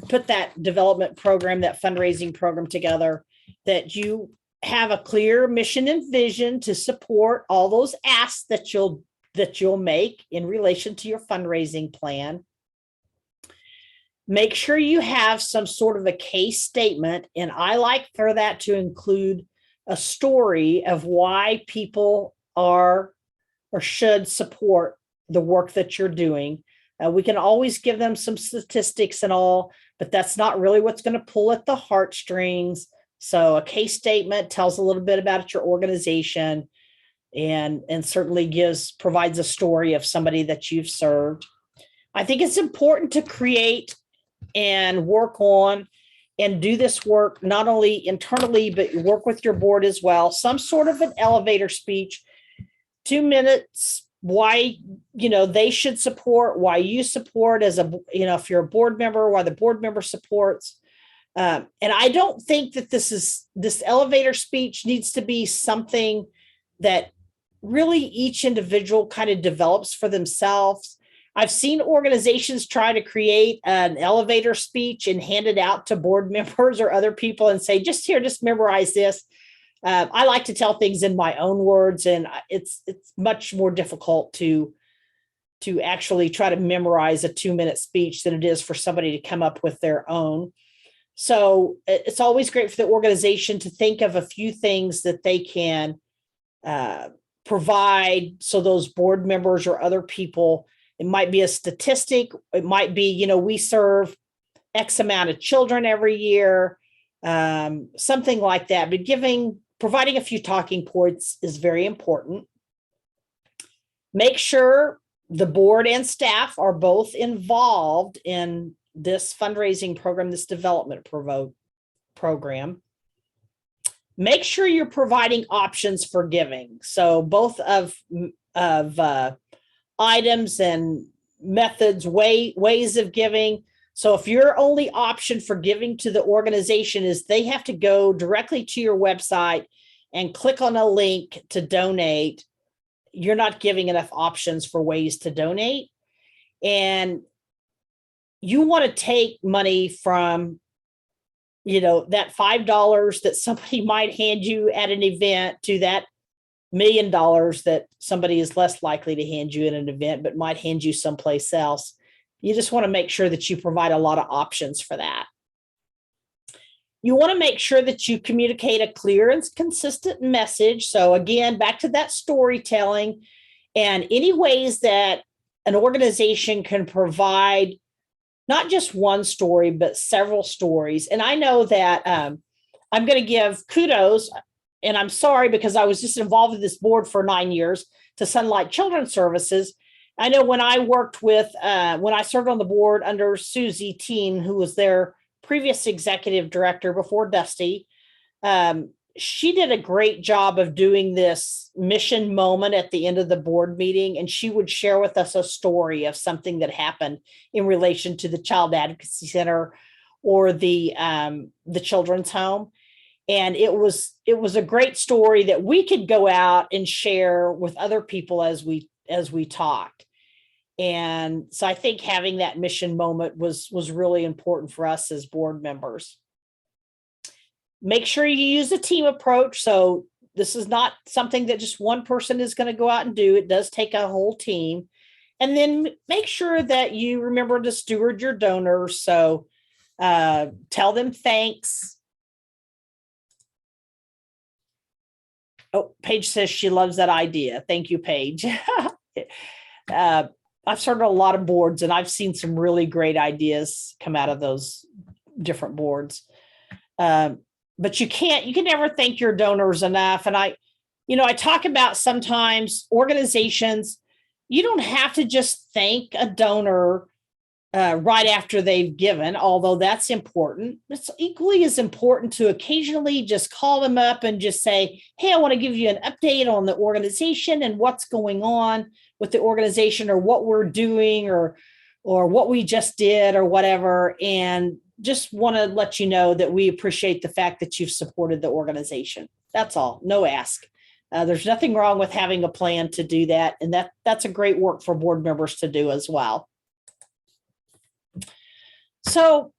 put that development program, that fundraising program together, that you have a clear mission and vision to support all those asks that you'll make in relation to your fundraising plan. Make sure you have some sort of a case statement, and I like for that to include a story of why people are or should support the work that you're doing. We can always give them some statistics and all, but that's not really what's going to pull at the heartstrings. So a case statement tells a little bit about your organization and certainly provides a story of somebody that you've served. I think it's important to create and work on and do this work not only internally, but work with your board as well. Some sort of an elevator speech, 2 minutes, why, they should support, why you support as if you're a board member, why the board member supports. And I don't think that this elevator speech needs to be something that really each individual kind of develops for themselves. I've seen organizations try to create an elevator speech and hand it out to board members or other people and say, just memorize this. I like to tell things in my own words, and it's much more difficult to actually try to memorize a 2-minute speech than it is for somebody to come up with their own. So it's always great for the organization to think of a few things that they can provide so those board members or other people. It might be a statistic. It might be, we serve X amount of children every year, something like that. But providing a few talking points is very important. Make sure the board and staff are both involved in this fundraising program, this development program. Make sure you're providing options for giving. So both of items and methods, ways of giving. So if your only option for giving to the organization is they have to go directly to your website and click on a link to donate, you're not giving enough options for ways to donate. And you want to take money from, that $5 that somebody might hand you at an event to that $1 million that somebody is less likely to hand you at an event, but might hand you someplace else. You just want to make sure that you provide a lot of options for that. You want to make sure that you communicate a clear and consistent message. So again, back to that storytelling and any ways that an organization can provide not just one story, but several stories. And I know that I'm going to give kudos, and I'm sorry because I was just involved with this board for 9 years, to Sunlight Children's Services. I know when I worked with, when I served on the board under Susie Teen, who was their previous executive director before Dusty, she did a great job of doing this mission moment at the end of the board meeting. And she would share with us a story of something that happened in relation to the Child Advocacy Center or the children's home. And it was a great story that we could go out and share with other people as we talked. And so I think having that mission moment was really important for us as board members. Make sure you use a team approach. So this is not something that just one person is going to go out and do. It does take a whole team. And then make sure that you remember to steward your donors. So tell them thanks. Oh, Paige says she loves that idea. Thank you, Paige. I've started a lot of boards and I've seen some really great ideas come out of those different boards. But you can never thank your donors enough. And I talk about sometimes organizations, you don't have to just thank a donor right after they've given, although that's important. It's equally as important to occasionally just call them up and just say, hey, I want to give you an update on the organization and what's going on with the organization or what we're doing or what we just did or whatever. And just want to let you know that we appreciate the fact that you've supported the organization. That's all. No ask. There's nothing wrong with having a plan to do that. And that's a great work for board members to do as well. So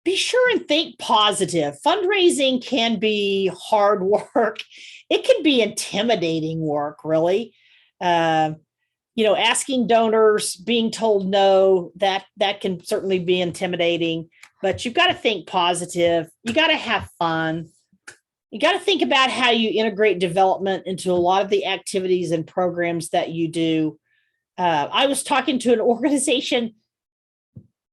be sure and think positive. Fundraising can be hard work. It can be intimidating work, really. Asking donors, being told no, that can certainly be intimidating, but you've got to think positive. You got to have fun. You got to think about how you integrate development into a lot of the activities and programs that you do. I was talking to an organization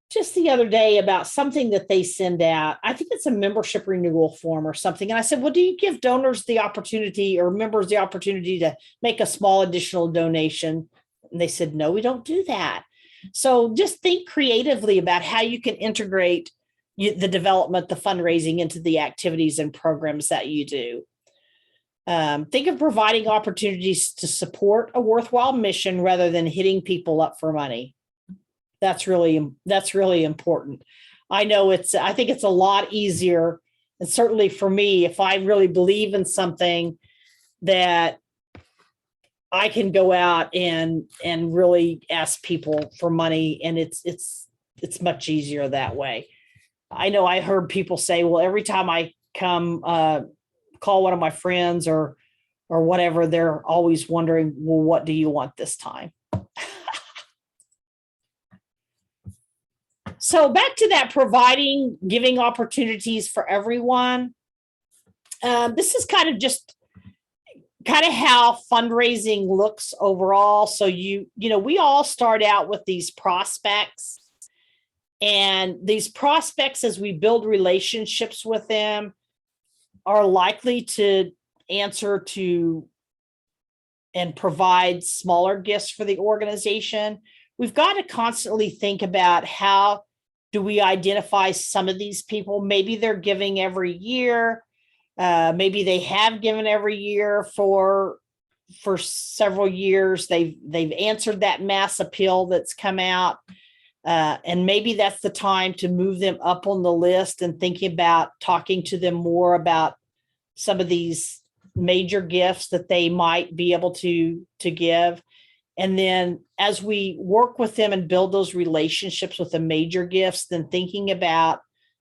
just the other day about something that they send out. I think it's a membership renewal form or something. And I said, well, do you give donors the opportunity or members the opportunity to make a small additional donation? And they said, no, we don't do that. So just think creatively about how you can integrate the development, the fundraising into the activities and programs that you do. Think of providing opportunities to support a worthwhile mission rather than hitting people up for money. That's really important. I think it's a lot easier. And certainly for me, if I really believe in something, that I can go out and really ask people for money. And it's much easier that way. I know I heard people say, well, every time I come call one of my friends or whatever, they're always wondering, well, what do you want this time? So back to that, providing giving opportunities for everyone. This is kind of how fundraising looks overall. So we all start out with these prospects, and these prospects, as we build relationships with them, are likely to answer to and provide smaller gifts for the organization. We've got to constantly think about how do we identify some of these people. Maybe they're giving every year. Maybe they have given every year for several years. They've answered that mass appeal that's come out. And maybe that's the time to move them up on the list and thinking about talking to them more about some of these major gifts that they might be able to give. And then as we work with them and build those relationships with the major gifts, then thinking about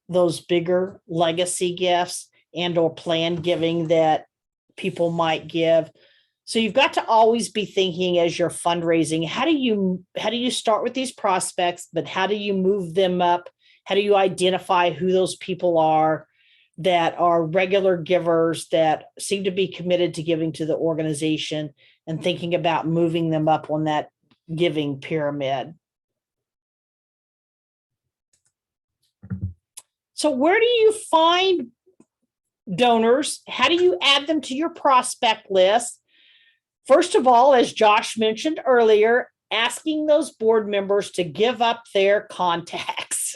those bigger legacy gifts and or planned giving that people might give. So you've got to always be thinking as you're fundraising, how do you start with these prospects, but how do you move them up? How do you identify who those people are that are regular givers that seem to be committed to giving to the organization, and thinking about moving them up on that giving pyramid? So where do you find donors? How do you add them to your prospect list? First of all, as Josh mentioned earlier, asking those board members to give up their contacts.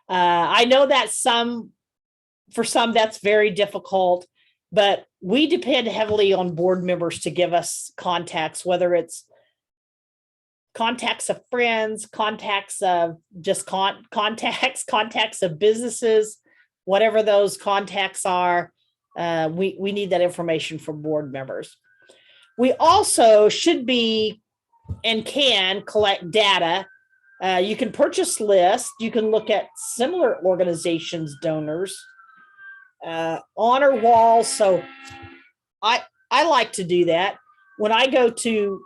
I know that for some that's very difficult, but we depend heavily on board members to give us contacts, whether it's contacts of friends, contacts of just contacts of businesses, whatever those contacts are. We need that information from board members. We also should be and can collect data. You can purchase lists. You can look at similar organizations' donors, honor walls. So I like to do that when I go to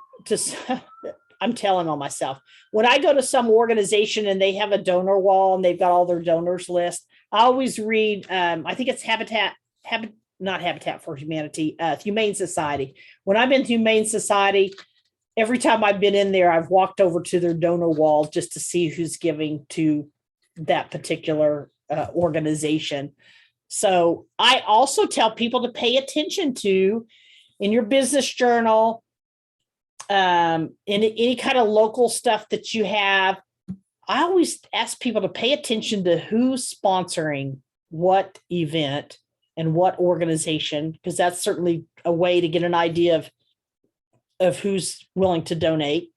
I'm telling on myself. When I go to some organization and they have a donor wall and they've got all their donors list, I always read, I think it's not Habitat for Humanity, Humane Society. When I'm in Humane Society, every time I've been in there, I've walked over to their donor wall just to see who's giving to that particular organization. So I also tell people to pay attention to in your business journal, in any kind of local stuff that you have. I always ask people to pay attention to who's sponsoring what event and what organization, because that's certainly a way to get an idea of who's willing to donate.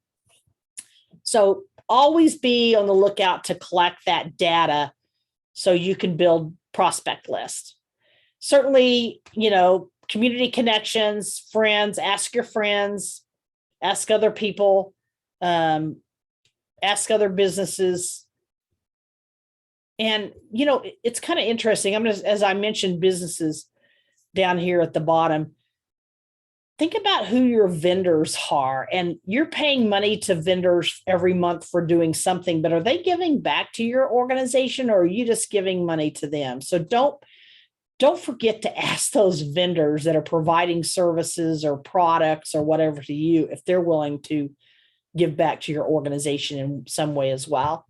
So always be on the lookout to collect that data so you can build prospect list. Certainly, community connections, friends, ask your friends, ask other people, ask other businesses. And, it's kind of interesting. As I mentioned, businesses down here at the bottom, think about who your vendors are, and you're paying money to vendors every month for doing something, but are they giving back to your organization, or are you just giving money to them? So don't forget to ask those vendors that are providing services or products or whatever to you, if they're willing to give back to your organization in some way as well.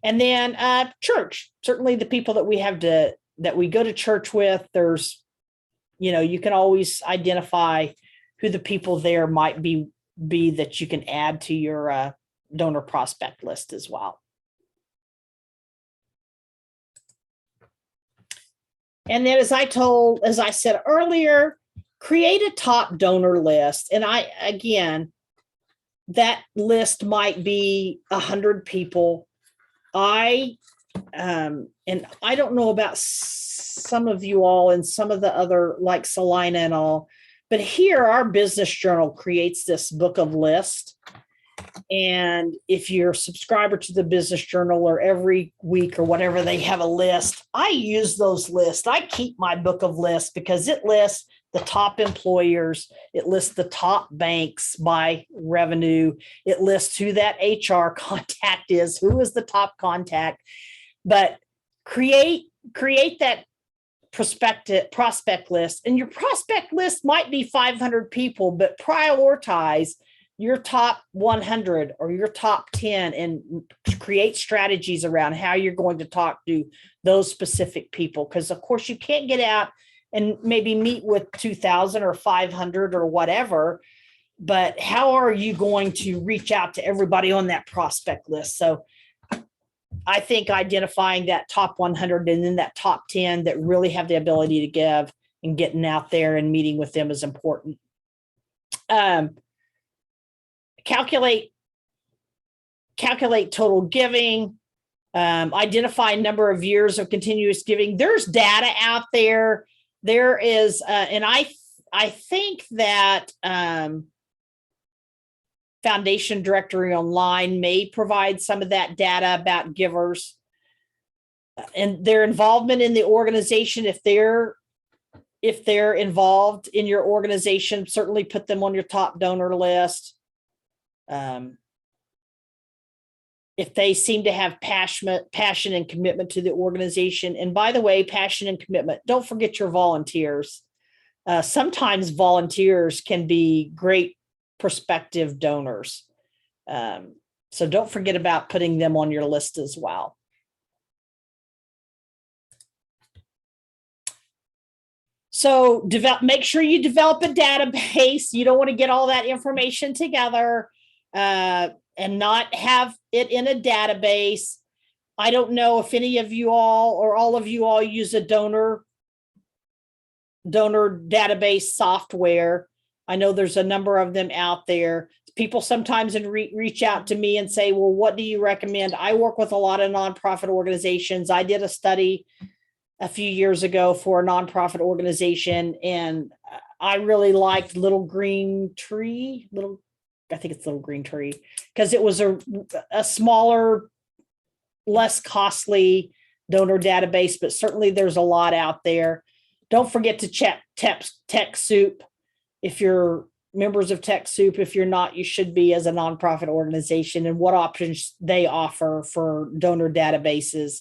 And then church, certainly the people that we go to church with, there's, you can always identify who the people there might be that you can add to your donor prospect list as well. And then as I said earlier, create a top donor list. And that list might be 100 people. And I don't know about some of you all and some of the other, like Salina and all, but here our business journal creates this book of list. And if you're a subscriber to the business journal, or every week or whatever, they have a list, I use those lists. I keep my book of lists because it lists the top employers. It lists the top banks by revenue. It lists who that HR contact is, who is the top contact. But create that prospect list, and your prospect list might be 500 people, but prioritize your top 100 or your top 10 and create strategies around how you're going to talk to those specific people. Because of course you can't get out and maybe meet with 2,000 or 500 or whatever, but how are you going to reach out to everybody on that prospect list? So I think identifying that top 100 and then that top 10 that really have the ability to give and getting out there and meeting with them is important. Calculate total giving, identify number of years of continuous giving. There's data out there. There is, and I think that Foundation Directory Online may provide some of that data about givers and their involvement in the organization. If they're involved in your organization, certainly put them on your top donor list. If they seem to have passion and commitment to the organization. And by the way, passion and commitment, don't forget your volunteers. Sometimes volunteers can be great prospective donors. So don't forget about putting them on your list as well. So make sure you develop a database. You don't want to get all that information together and not have it in a database. I don't know if any of you all or all of you all use a donor database software. I know there's a number of them out there. People sometimes reach out to me and say, well, what do you recommend? I work with a lot of nonprofit organizations. I did a study a few years ago for a nonprofit organization, and I really liked Little Green Tree, I think it's Little Green Tree, because it was a smaller, less costly donor database, but certainly there's a lot out there. Don't forget to check TechSoup if you're members of TechSoup. If you're not, you should be as a nonprofit organization, and what options they offer for donor databases.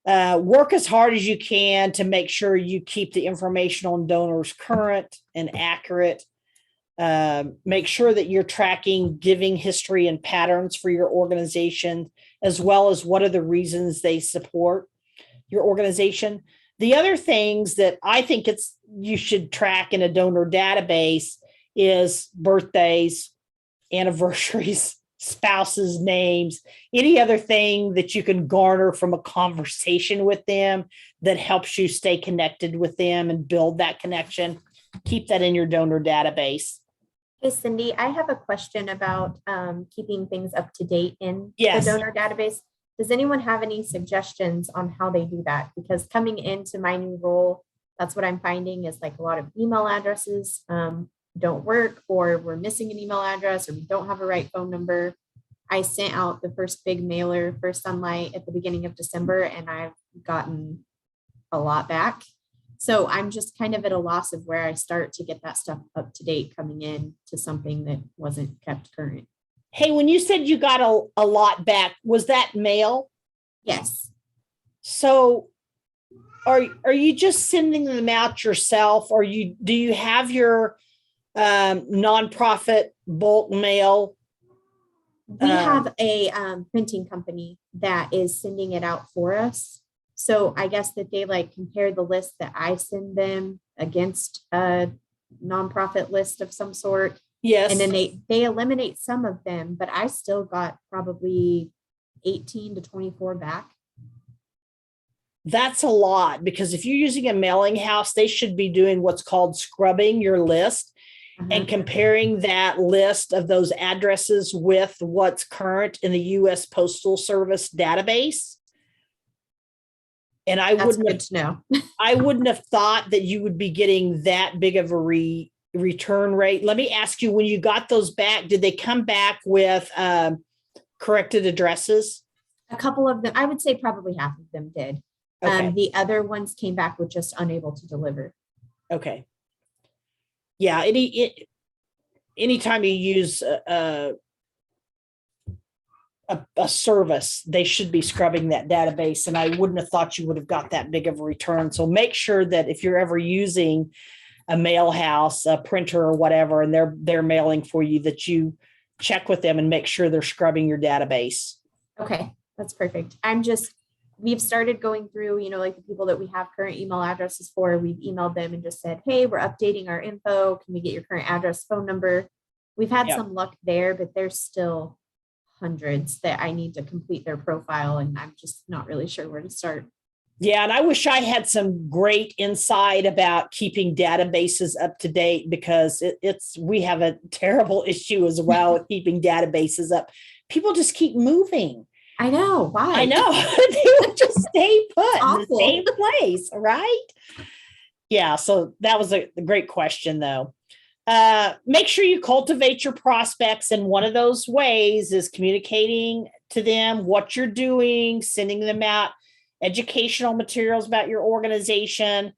Work as hard as you can to make sure you keep the information on donors current and accurate. Make sure that you're tracking giving history and patterns for your organization, as well as what are the reasons they support your organization. The other things that I think you should track in a donor database is birthdays, anniversaries, spouses' names, any other thing that you can garner from a conversation with them that helps you stay connected with them and build that connection. Keep that in your donor database. Hey, Cindy, I have a question about keeping things up to date in Yes. the donor database. Does anyone have any suggestions on how they do that? Because coming into my new role, that's what I'm finding is like a lot of email addresses don't work, or we're missing an email address, or we don't have a right phone number. I sent out the first big mailer for Sunlight at the beginning of December, and I've gotten a lot back. So I'm just kind of at a loss of where I start to get that stuff up to date coming in to something that wasn't kept current. Hey, when you said you got a lot back, was that mail? Yes. So are you just sending them out yourself, or do you have your nonprofit bulk mail? We have a printing company that is sending it out for us. So I guess that they like compare the list that I send them against a nonprofit list of some sort. Yes. And then they eliminate some of them, but I still got probably 18 to 24 back. That's a lot, because if you're using a mailing house, they should be doing what's called scrubbing your list and comparing that list of those addresses with what's current in the U.S. Postal Service database. And I wouldn't have thought that you would be getting that big of a return rate. Let me ask you, when you got those back, did they come back with corrected addresses? A couple of them, I would say probably half of them did. Okay. The other ones came back with just unable to deliver. Okay. Yeah. Anytime you use a service, they should be scrubbing that database. And I wouldn't have thought you would have got that big of a return. So make sure that if you're ever using a mail house, a printer or whatever, and they're mailing for you, that you check with them and make sure they're scrubbing your database. Okay, that's perfect. We've started going through, like the people that we have current email addresses for, we've emailed them and just said, hey, we're updating our info. Can we get your current address, phone number? We've had some luck there, but there's still hundreds that I need to complete their profile, and I'm just not really sure where to start. Yeah, and I wish I had some great insight about keeping databases up to date, because we have a terrible issue as well with keeping databases up. People just keep moving. I know. Why? I know. They would just stay put in the same place, right? Yeah, so that was a great question, though. Make sure you cultivate your prospects, and one of those ways is communicating to them what you're doing, sending them out educational materials about your organization,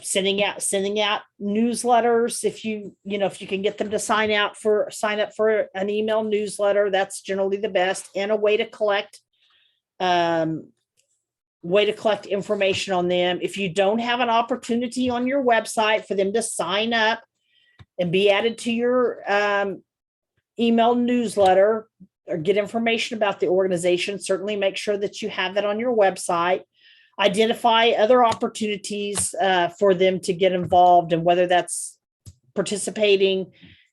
sending out newsletters. If you can get them to sign up for an email newsletter, that's generally the best, and a way to collect information on them. If you don't have an opportunity on your website for them to sign up and be added to your email newsletter or get information about the organization, certainly make sure that you have that on your website. Identify other opportunities for them to get involved, and whether that's participating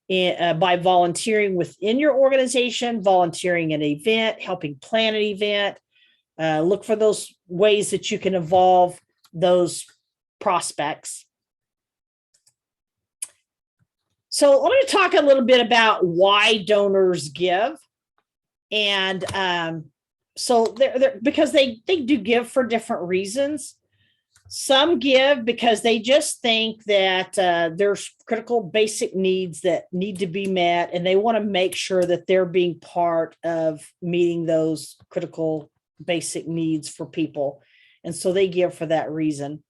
by volunteering within your organization, volunteering at an event, helping plan an event. Look for those ways that you can involve those prospects. So I'm going to talk a little bit about why donors give. And so they're because they do give for different reasons. Some give because they just think that there's critical basic needs that need to be met, and they want to make sure that they're being part of meeting those critical basic needs for people. And so they give for that reason.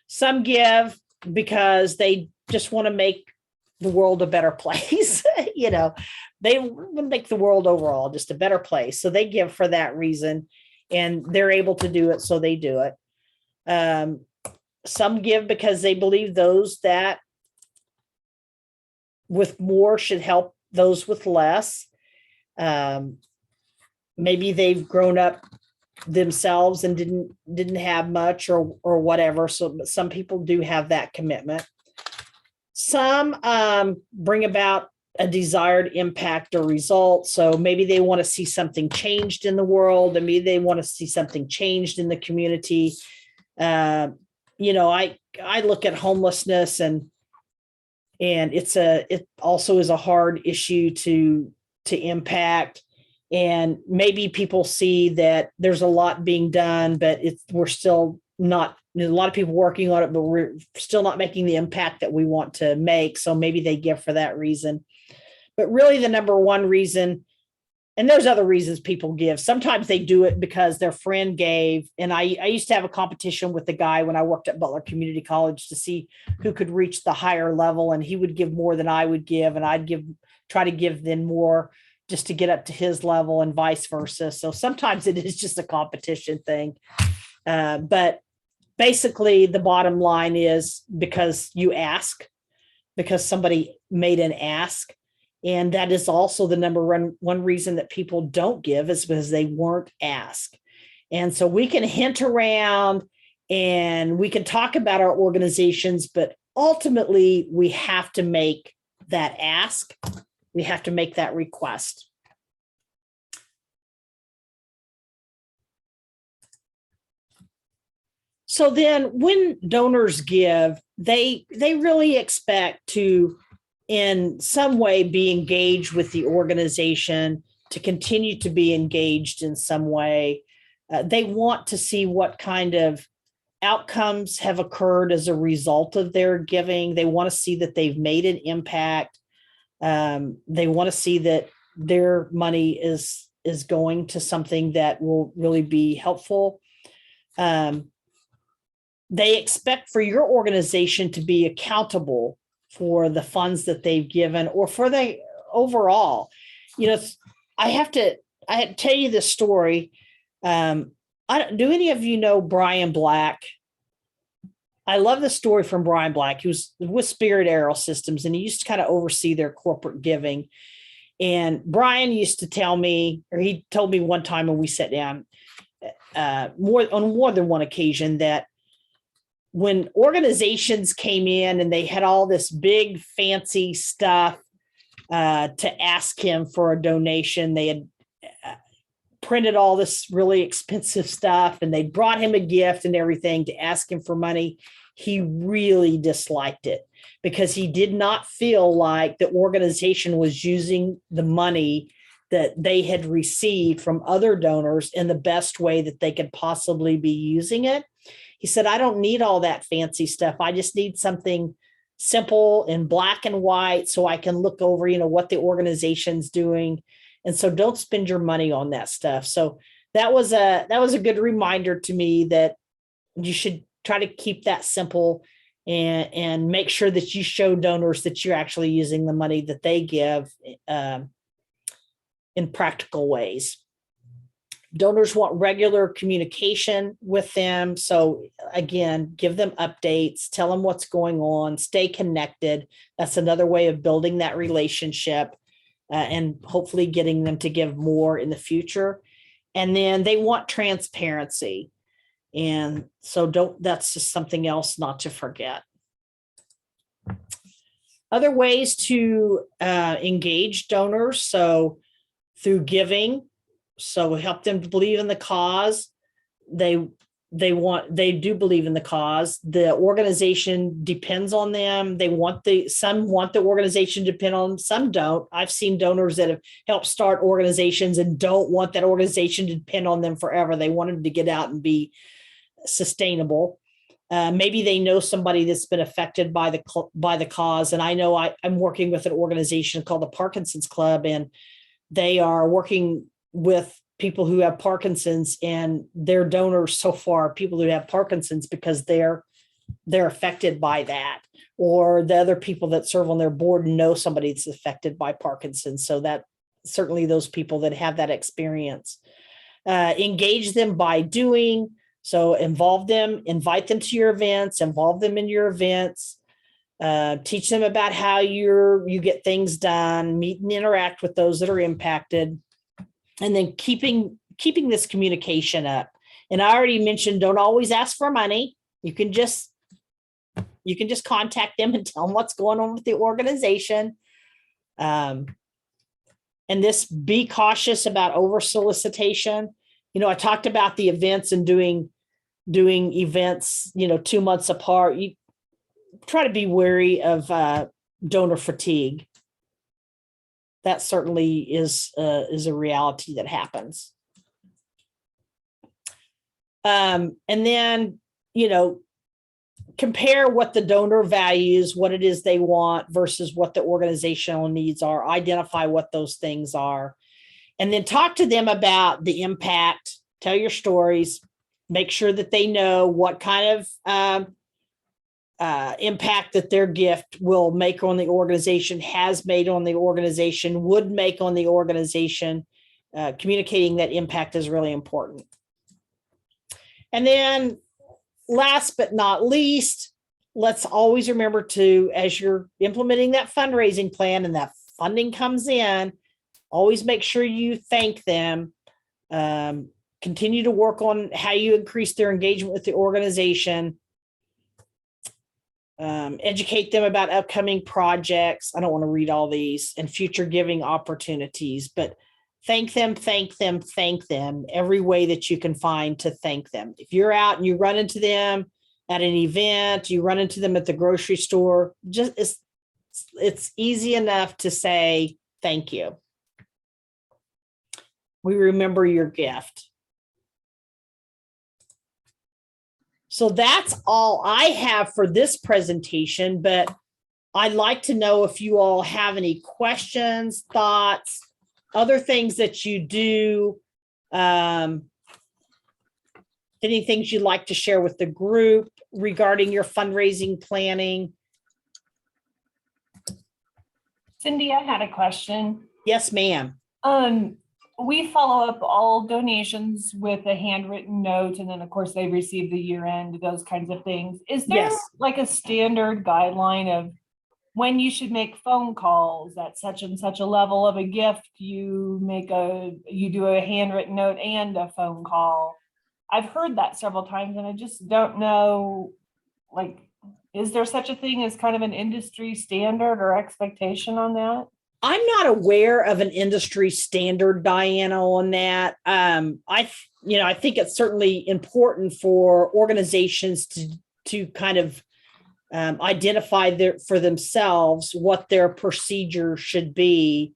Some give because they just want to make the world a better place. They want to make the world overall just a better place. So they give for that reason, and they're able to do it. So they do it. Some give because they believe those that with more should help those with less. Maybe they've grown up themselves and didn't have much or whatever. So some people do have that commitment. Some bring about a desired impact or result. So maybe they want to see something changed in the world, and maybe they want to see something changed in the community. I look at homelessness, and it also is a hard issue to impact. And maybe people see that there's a lot being done, but we're still not, there's a lot of people working on it, but we're still not making the impact that we want to make. So maybe they give for that reason. But really the number one reason, and there's other reasons people give. Sometimes they do it because their friend gave. And I used to have a competition with the guy when I worked at Butler Community College to see who could reach the higher level. And he would give more than I would give. And I'd try to give then more just to get up to his level, and vice versa. So sometimes it is just a competition thing. But basically the bottom line is because you ask, because somebody made an ask. And that is also the number one reason that people don't give, is because they weren't asked. And so we can hint around and we can talk about our organizations, but ultimately we have to make that ask. We have to make that request. So then when donors give, they really expect to, in some way, be engaged with the organization, to continue to be engaged in some way. They want to see what kind of outcomes have occurred as a result of their giving. They want to see that they've made an impact. They want to see that their money is going to something that will really be helpful. They expect for your organization to be accountable for the funds that they've given, or for the overall. I had to tell you this story. Do any of you know Brian Black? I love the story from Brian Black. He was with Spirit Aero Systems, and he used to kind of oversee their corporate giving. And Brian used to tell me, or he told me one time when we sat down, on more than one occasion, that when organizations came in and they had all this big fancy stuff to ask him for a donation, they had printed all this really expensive stuff, and they brought him a gift and everything to ask him for money. He really disliked it because he did not feel like the organization was using the money that they had received from other donors in the best way that they could possibly be using it. He said, I don't need all that fancy stuff. I just need something simple in black and white so I can look over, what the organization's doing. And so don't spend your money on that stuff. So that was a good reminder to me that you should try to keep that simple and make sure that you show donors that you're actually using the money that they give in practical ways. Donors want regular communication with them. So again, give them updates, tell them what's going on, stay connected. That's another way of building that relationship and hopefully getting them to give more in the future. And then they want transparency. And so that's just something else not to forget. Other ways to engage donors. So through giving, so help them to believe in the cause. They do believe in the cause. The organization depends on them. Some want the organization to depend on them, some don't. I've seen donors that have helped start organizations and don't want that organization to depend on them forever. They want them to get out and be sustainable. Maybe they know somebody that's been affected by the cause. And I know I'm working with an organization called the Parkinson's Club, and they are working with people who have Parkinson's, and their donors so far, people who have Parkinson's, because they're they're affected by that, or the other people that serve on their board know somebody that's affected by Parkinson's. So that certainly those people that have that experience, engage them by doing. So involve them, invite them to your events, involve them in your events, teach them about how you get things done, meet and interact with those that are impacted, and then keeping this communication up. And I already mentioned, don't always ask for money. You can just contact them and tell them what's going on with the organization. And this, be cautious about over solicitation. I talked about the events and doing events, 2 months apart. You try to be wary of donor fatigue. That certainly is a reality that happens. And then, compare what the donor values, what it is they want versus what the organizational needs are, identify what those things are, and then talk to them about the impact, tell your stories, make sure that they know what kind of impact that their gift will make on the organization, has made on the organization, would make on the organization. Communicating that impact is really important. And then last but not least, let's always remember to, as you're implementing that fundraising plan and that funding comes in, always make sure you thank them. Continue to work on how you increase their engagement with the organization. Educate them about upcoming projects. I don't want to read all these, and future giving opportunities, but thank them every way that you can find to thank them. If you're out and you run into them at an event, you run into them at the grocery store, it's easy enough to say thank you. We remember your gift. So that's all I have for this presentation, but I'd like to know if you all have any questions, thoughts, other things that you do, any things you'd like to share with the group regarding your fundraising planning. Cindy, I had a question. Yes, ma'am. We follow up all donations with a handwritten note, and then of course they receive the year end, those kinds of things. Is there like a standard guideline of when you should make phone calls at such and such a level of a gift? You do a handwritten note and a phone call. I've heard that several times, and I just don't know, like, is there such a thing as kind of an industry standard or expectation on that? I'm not aware of an industry standard, Diana, on that. I think it's certainly important for organizations to kind of identify for themselves what their procedure should be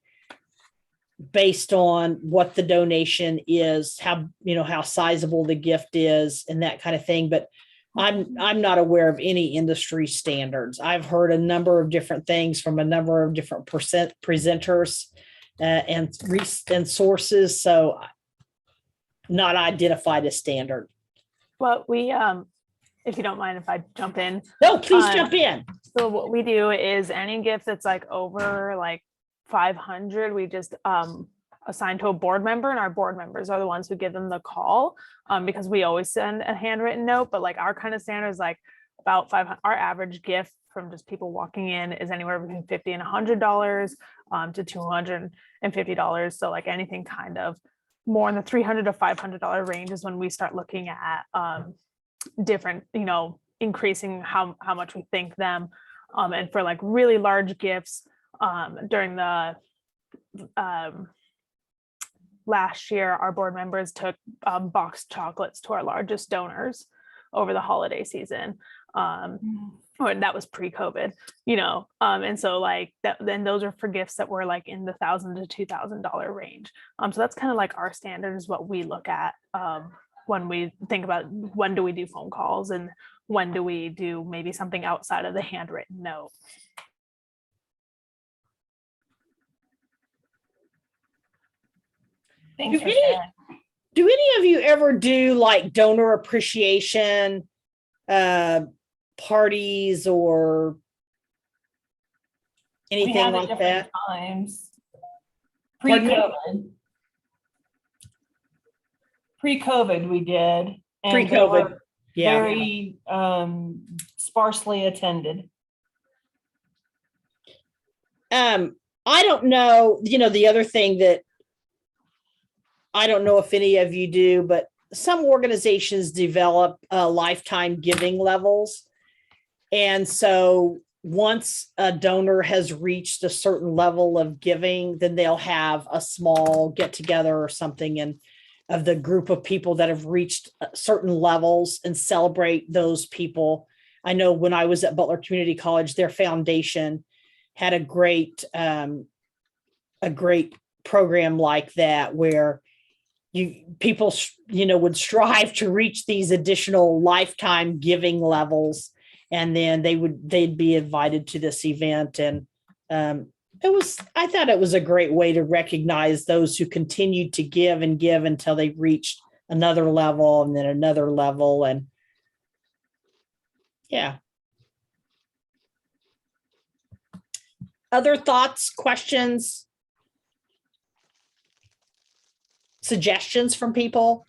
based on what the donation is, how sizable the gift is, and that kind of thing. But I'm not aware of any industry standards. I've heard a number of different things from a number of different presenters and sources. So not identified a standard. Well, we, if you don't mind if I jump in. No, please jump in. So what we do is any gift that's like over like 500, we just assign to a board member, and our board members are the ones who give them the call, because we always send a handwritten note, but like our kind of standard is like about 500. Our average gift from just people walking in is anywhere between $50 and $100 to $250. So like anything kind of more in the $300 to $500 range is when we start looking at different, increasing how much we thank them. And for like really large gifts, during the last year, our board members took boxed chocolates to our largest donors over the holiday season. Or that was pre-COVID, and so like that, then those are for gifts that were like in the $1,000 to $2,000 range. So that's kind of like our standard is what we look at when we think about when do we do phone calls and when do we do maybe something outside of the handwritten note. Thanks Do any of you ever do like donor appreciation parties or We anything had it like different that? times. Pardon me? Pre-COVID. Pre-COVID, we did. And they Pre-COVID, were yeah. very sparsely attended. I don't know, the other thing that I don't know if any of you do, but some organizations develop lifetime giving levels. And so once a donor has reached a certain level of giving, then they'll have a small get together or something and of the group of people that have reached certain levels and celebrate those people. I know when I was at Butler Community College, their foundation had a great program like that where people would strive to reach these additional lifetime giving levels, and then they'd be invited to this event. And I thought it was a great way to recognize those who continued to give and give until they reached another level and then another level. And yeah. Other thoughts, questions, suggestions from people?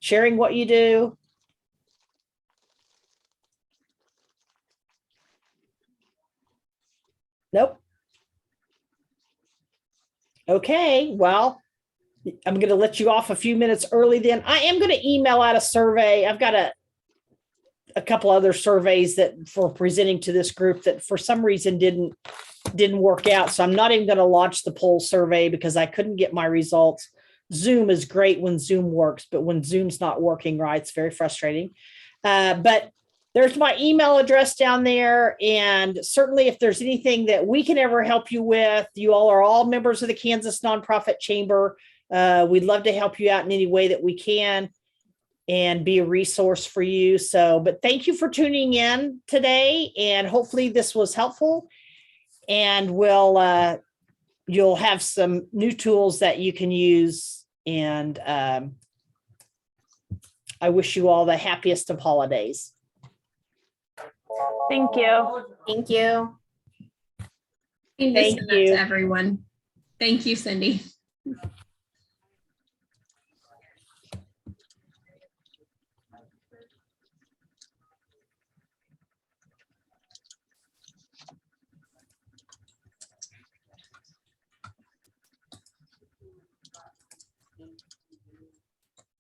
Sharing what you do? Nope. Okay, well, I'm going to let you off a few minutes early then. I am going to email out a survey. I've got a couple other surveys that for presenting to this group that for some reason didn't work out. So I'm not even going to launch the poll survey because I couldn't get my results. Zoom is great when Zoom works, but when Zoom's not working right, it's very frustrating. But there's my email address down there. And certainly if there's anything that we can ever help you with, you all are all members of the Kansas Nonprofit Chamber. We'd love to help you out in any way that we can and be a resource for you. So, but thank you for tuning in today. And hopefully this was helpful. And you'll have some new tools that you can use. And I wish you all the happiest of holidays. Thank you. Thank you. Thank Thank you you. to everyone. Thank you, Cindy.